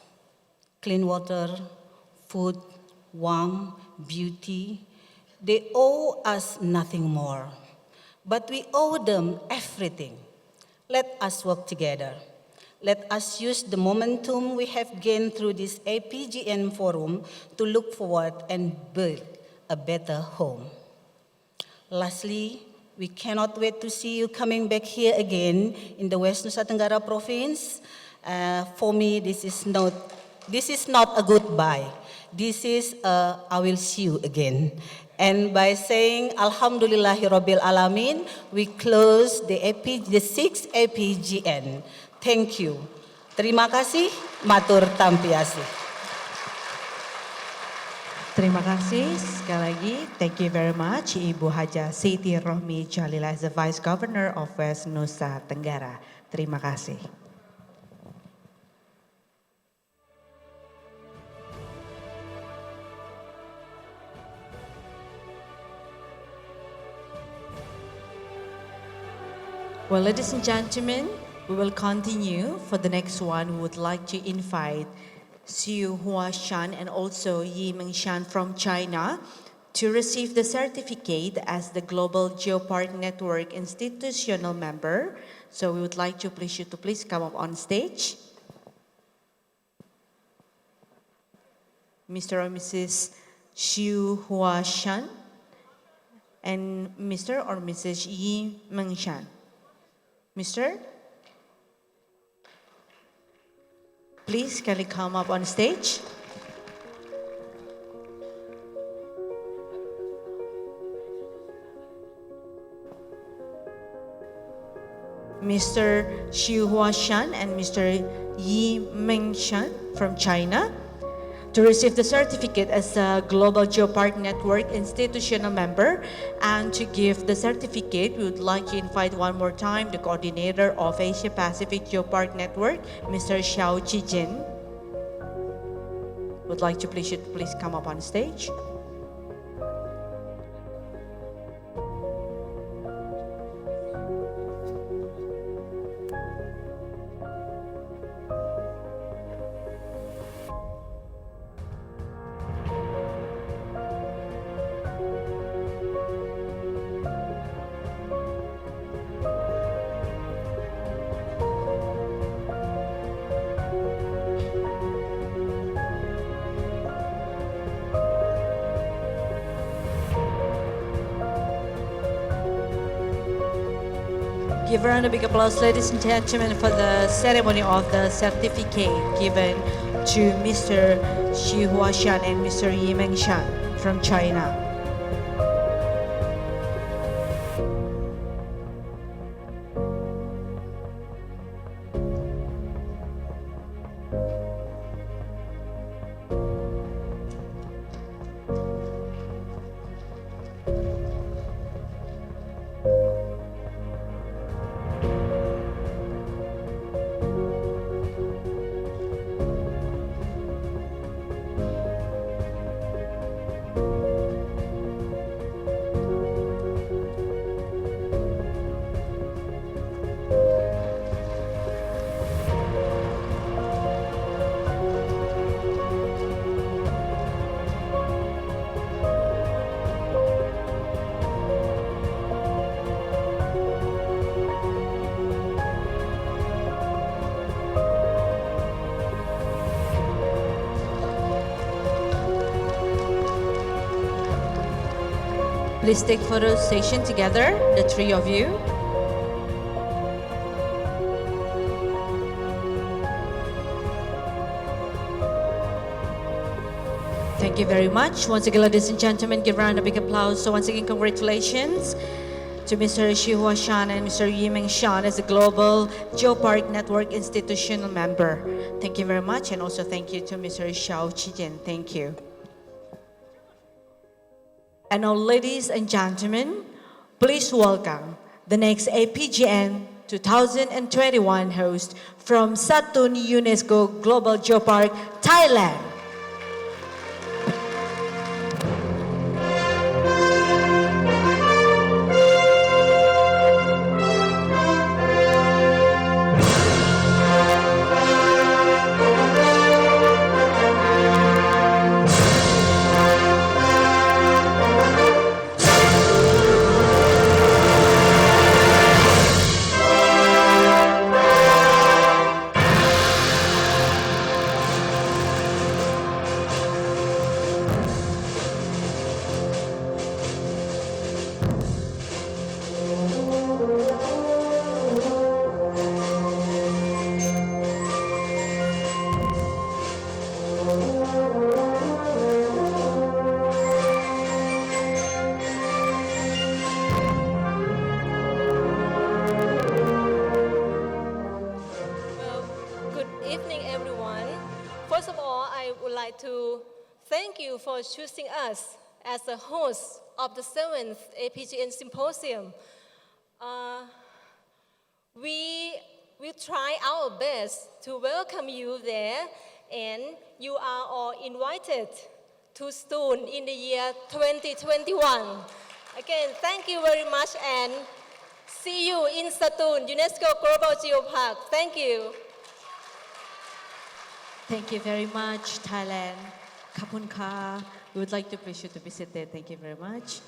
Clean water, food, warmth, beauty. They owe us nothing more, but we owe them everything. Let us work together. Let us use the momentum we have gained through this APGN forum to look forward and build a better home. Lastly, we cannot wait to see you coming back here again in the West Nusa Tenggara province. For me, this is not a goodbye. This is I will see you again. And by saying Alhamdulillahirabbil alamin, we close the 6th APGN. Thank you. Terima kasih, matur tampiasi. Terima kasih sekali lagi. Thank you very much, Ibu Haja Sitti Rohmi Djalillah as the Vice Governor of West Nusa Tenggara. Terima kasih. Well, ladies and gentlemen, we will continue. For the next one, we would like to invite Xu Huashan and also Yi Mengshan from China to receive the certificate as the Global Geopark Network institutional member. So we would like to please you to please come up on stage. Mr. or Mrs. Xu Huashan and Mr. or Mrs. Yi Mengshan. Mr. Please, can you come up on stage? Mr. Xu Huashan and Mr. Yi Mengshan from China to receive the certificate as a Global Geopark Network institutional member. And to give the certificate, we would like to invite one more time the coordinator of Asia Pacific Geopark Network, Mr. Xiaochi. Would like to please come up on stage. Give a round of big applause, ladies and gentlemen, for the ceremony of the certificate given to Mr. Xu Huashan and Mr. Yi Mengshan from China. Please take photo session together, the three of you. Thank you very much. Once again, ladies and gentlemen, give a round of big applause. So once again, congratulations to Mr. Xihua Shan and Mr. Yimeng Shan as a Global Geopark Network institutional member. Thank you very much, and also thank you to Mr. Xiaochi. Thank you. And now, ladies and gentlemen, please welcome the next APGN 2021 host from Satun UNESCO Global Geopark, Thailand. For choosing us as the host of the 7th APGN Symposium. We will try our best to welcome you there, and you are all invited to Satun in the year 2021. Again, thank you very much, and see you in Satun, UNESCO Global Geopark. Thank you. Thank you very much, Thailand. Kapun ka. We would like to appreciate to visit there. Thank you very much.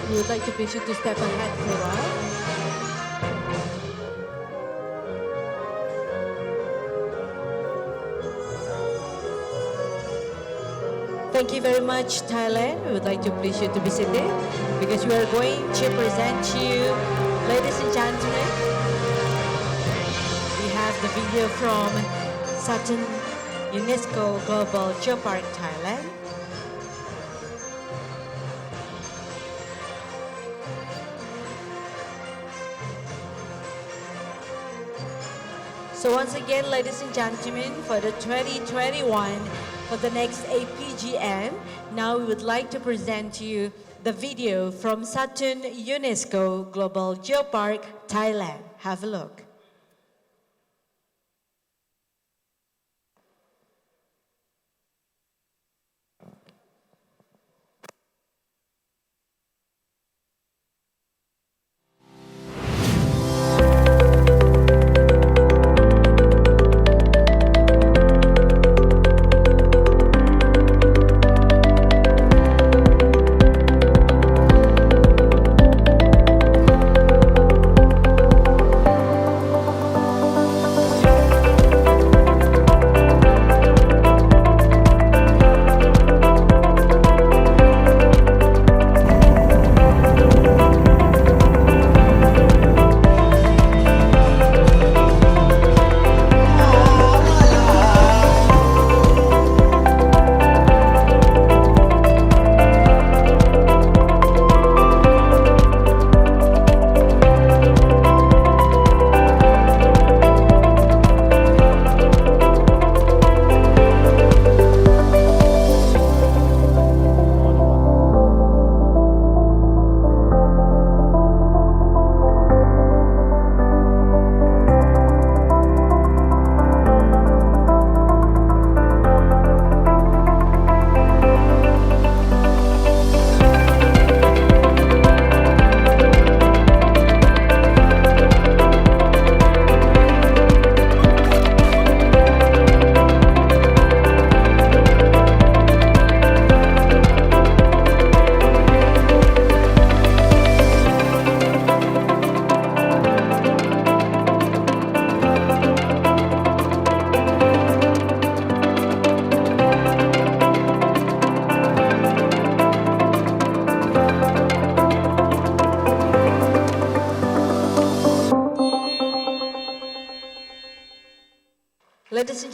We would like to appreciate to step ahead for a while. Thank you very much, Thailand. We would like to appreciate to visit there because we are going to present you, ladies and gentlemen, the video from Satun UNESCO Global Geopark, Thailand. So once again, ladies and gentlemen, for the 2021, for the next APGN, now we would like to present to you the video from Satun UNESCO Global Geopark, Thailand. Have a look.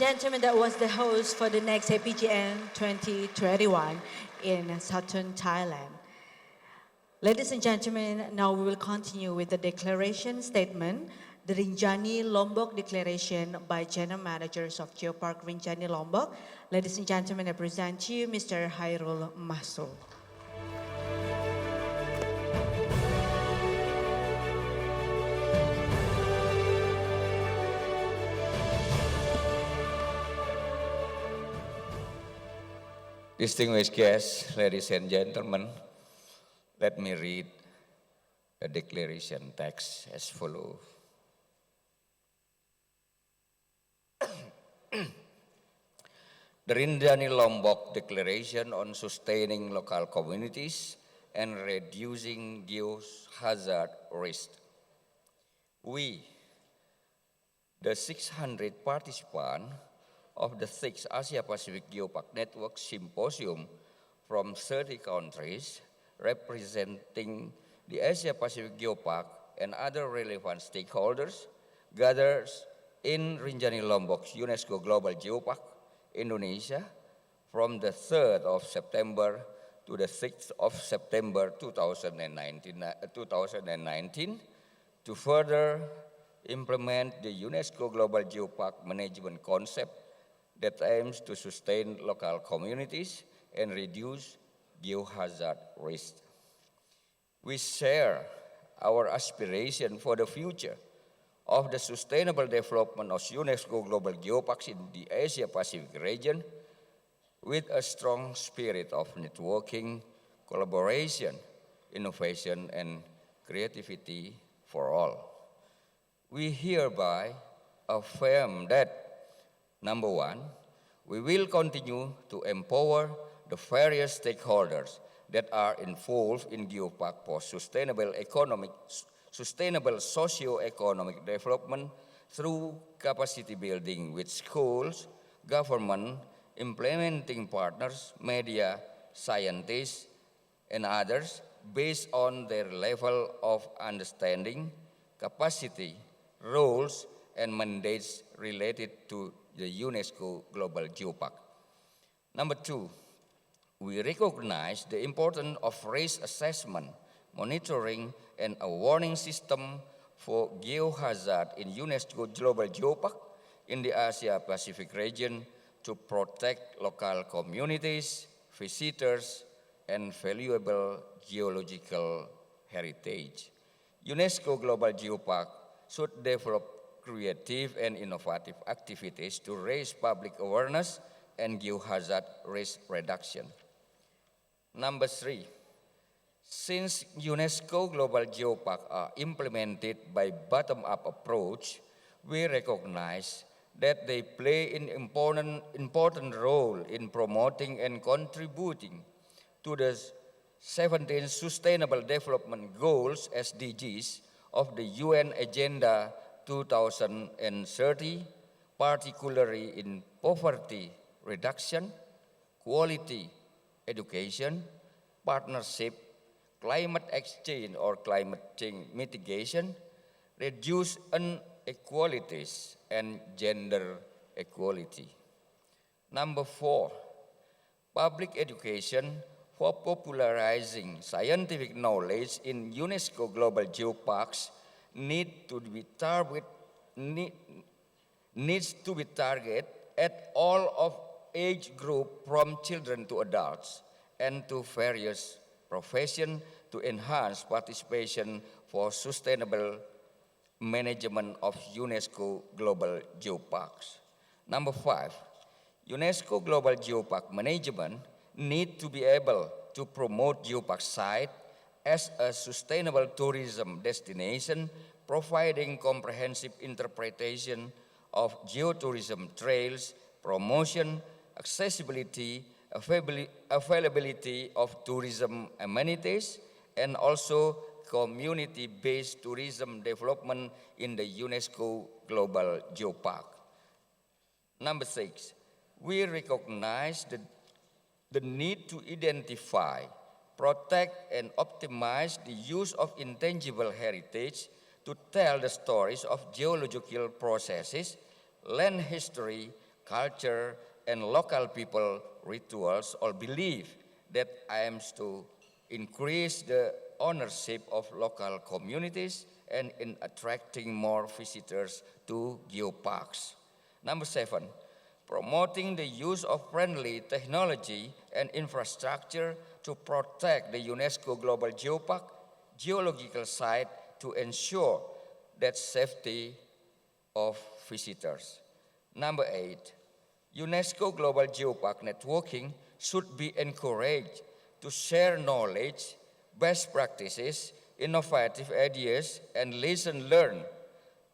gentlemen, that was the host for the next APGN 2021 in Satun, Thailand. Ladies and gentlemen, now we will continue with the declaration statement, the Rinjani Lombok Declaration by General Managers of Geopark Rinjani Lombok. Ladies and gentlemen, I present to you Mr. Chairul Mahsul. Distinguished guests, ladies and gentlemen, let me read the declaration text as follows. The Rinjani Lombok Declaration on Sustaining Local Communities and Reducing Geohazard Risk. We, the 600 participants of the 6th Asia-Pacific Geopark Network Symposium from 30 countries, representing the Asia-Pacific Geopark and other relevant stakeholders, gathered in Rinjani Lombok's UNESCO Global Geopark, Indonesia, from the 3rd of September to the 6th of September 2019 to further implement the UNESCO Global Geopark management concept that aims to sustain local communities and reduce geohazard risk. We share our aspiration for the future of the sustainable development of UNESCO Global Geoparks in the Asia-Pacific region with a strong spirit of networking, collaboration, innovation, and creativity for all. We hereby affirm that, number one, we will continue to empower the various stakeholders that are involved in geopark for sustainable socio-economic development through capacity building with schools, government, implementing partners, media, scientists, and others based on their level of understanding, capacity, roles, and mandates related to the UNESCO Global Geopark. Number two, we recognize the importance of risk assessment, monitoring, and a warning system for geohazard in UNESCO Global Geopark in the Asia-Pacific region to protect local communities, visitors, and valuable geological heritage. UNESCO Global Geopark should develop creative and innovative activities to raise public awareness and geohazard risk reduction. Number three, since UNESCO Global Geopark are implemented by bottom-up approach, we recognize that they play an important role in promoting and contributing to the 17 Sustainable Development Goals, SDGs, of the UN Agenda 2030, particularly in poverty reduction, quality education, partnership, climate exchange or climate change mitigation, reduce inequalities, and gender equality. Number four, public education for popularizing scientific knowledge in UNESCO Global Geoparks needs to be targeted at all of age group from children to adults and to various professions to enhance participation for sustainable management of UNESCO Global Geoparks. Number five, UNESCO Global Geopark management need to be able to promote geopark site as a sustainable tourism destination, providing comprehensive interpretation of geotourism trails, promotion, accessibility, availability of tourism amenities, and also community-based tourism development in the UNESCO Global Geopark. Number six, we recognize the need to identify, protect, and optimize the use of intangible heritage to tell the stories of geological processes, land history, culture, and local people rituals or belief that aims to increase the ownership of local communities and in attracting more visitors to geoparks. Number 7, promoting the use of friendly technology and infrastructure to protect the UNESCO Global Geopark geological site to ensure that safety of visitors. Number 8, UNESCO Global Geopark networking should be encouraged to share knowledge, best practices, innovative ideas, and lessons learned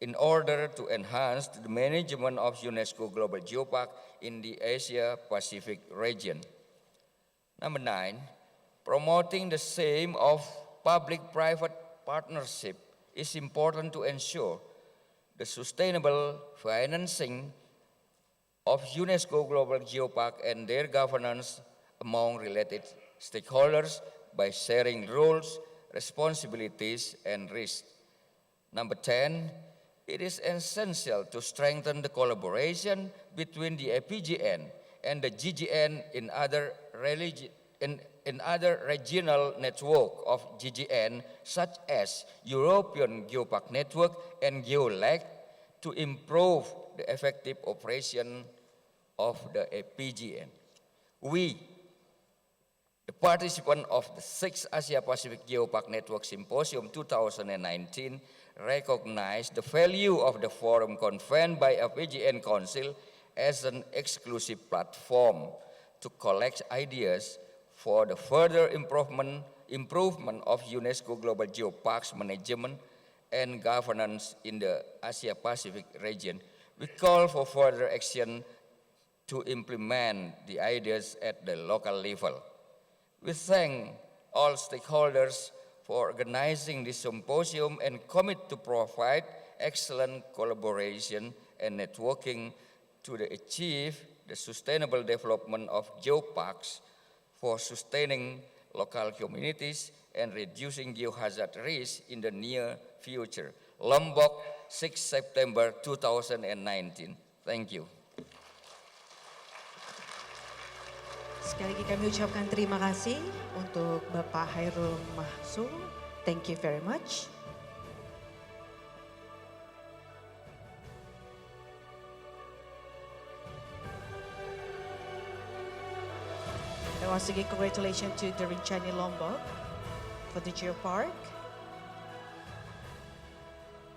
in order to enhance the management of UNESCO Global Geopark in the Asia-Pacific region. Number 9, promoting the same of public-private partnership is important to ensure the sustainable financing of UNESCO Global Geopark and their governance among related stakeholders by sharing roles, responsibilities, and risks. Number 10, it is essential to strengthen the collaboration between the APGN and the GGN in other regional network of GGN, such as European Geopark Network and GeoLAC, to improve the effective operation of the APGN. We, the participants of the 6th Asia-Pacific Geopark Network Symposium 2019, recognize the value of the forum convened by APGN Council as an exclusive platform to collect ideas for the further improvement of UNESCO Global Geoparks management and governance in the Asia-Pacific region. We call for further action to implement the ideas at the local level. We thank all stakeholders for organizing this symposium and commit to provide excellent collaboration and networking to achieve the sustainable development of geoparks for sustaining local communities and reducing geohazard risk in the near future. Lombok, 6 September 2019. Thank you. Sekali lagi kami ucapkan terima kasih untuk Bapak Chairul Mahsul. Thank you very much. And once again, congratulations to the Rinjani Lombok for the Geopark.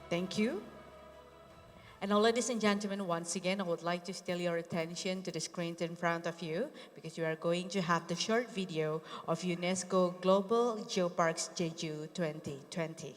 Thank you. And now, ladies and gentlemen, once again, I would like to steal your attention to the screen in front of you because you are going to have the short video of UNESCO Global Geoparks Jeju 2020.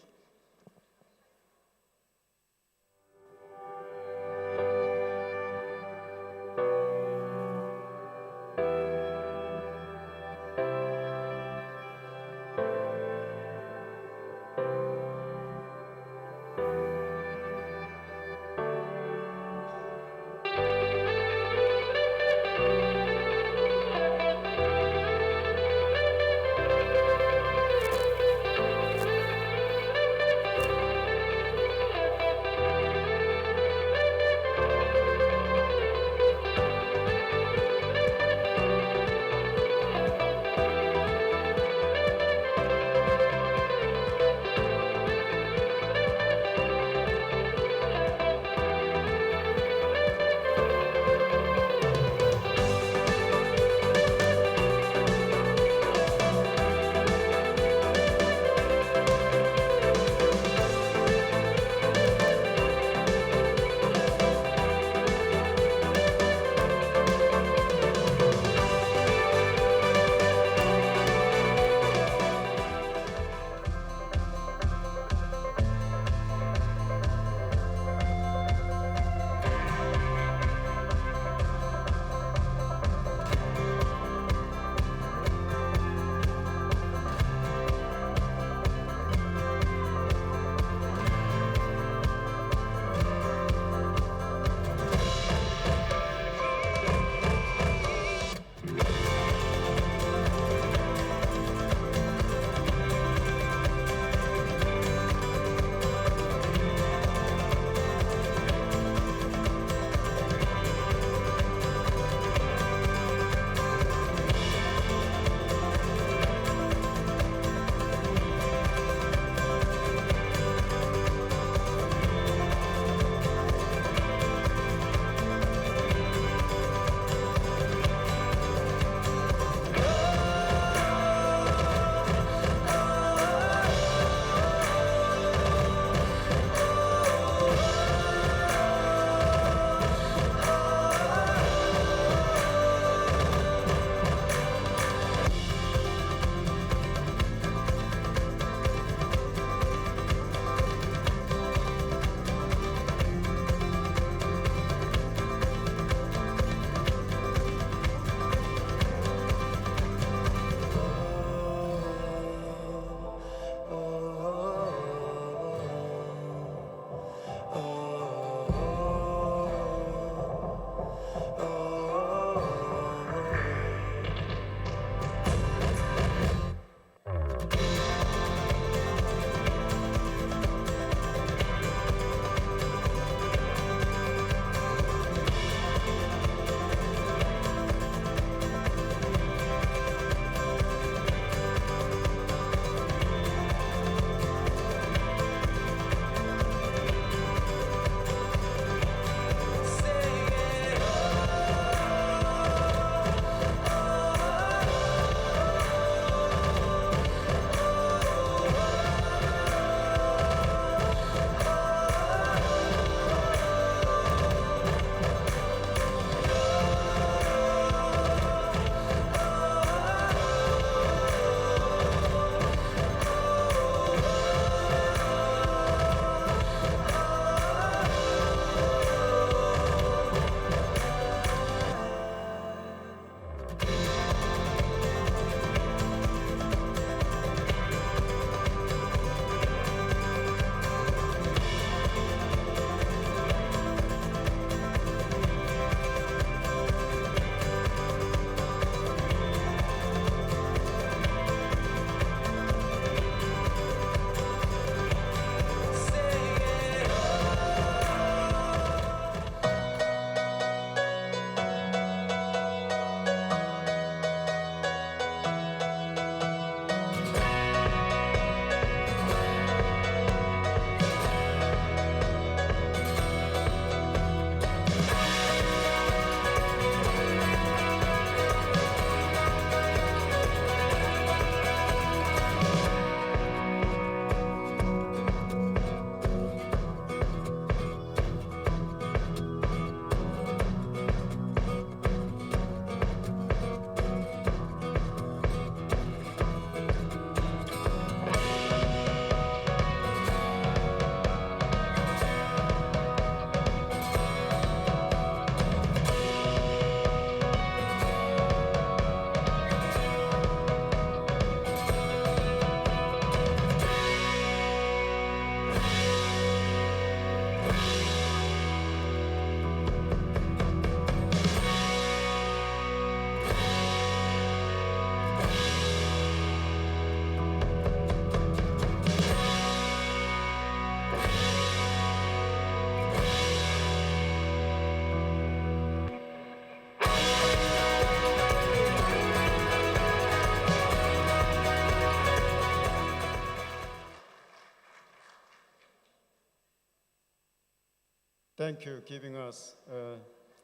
Thank you for giving us a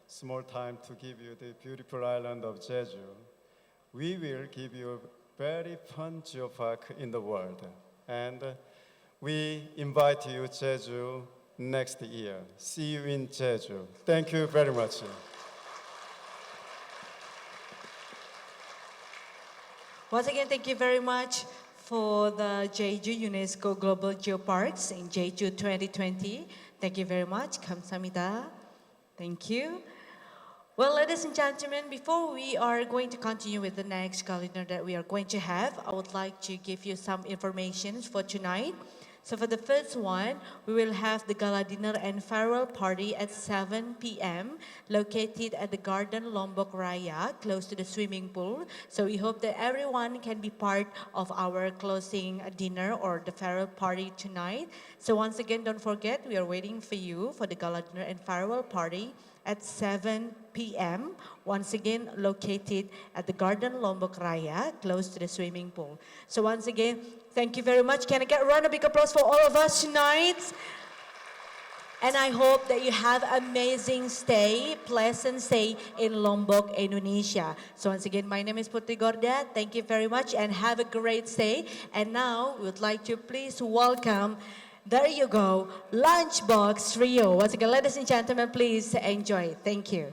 small time to give you the beautiful island of Jeju. We will give you a very fun geopark in the world. And we invite you Jeju next year. See you in Jeju. Thank you very much. Once again, thank you very much for the Jeju UNESCO Global Geoparks in Jeju 2020. Thank you very much. Kamsahamnida. Thank you. Well, ladies and gentlemen, before we are going to continue with the next calendar that we are going to have, I would like to give you some information for tonight. So for the first one, we will have the gala dinner and farewell party at 7 p.m. located at the Garden Lombok Raya, close to the swimming pool. So we hope that everyone can be part of our closing dinner or the farewell party tonight. So once again, don't forget, we are waiting for you for the gala dinner and farewell party at 7 p.m. Once again, located at the Garden Lombok Raya, close to the swimming pool. So once again, thank you very much. Can I get a round of big applause for all of us tonight? And I hope that you have amazing stay, pleasant stay in Lombok, Indonesia. So once again, my name is Putri Gorda. Thank you very much and have a great stay. And now we would like to please welcome, there you go, Lunchbox Trio. Once again, ladies and gentlemen, please enjoy. Thank you.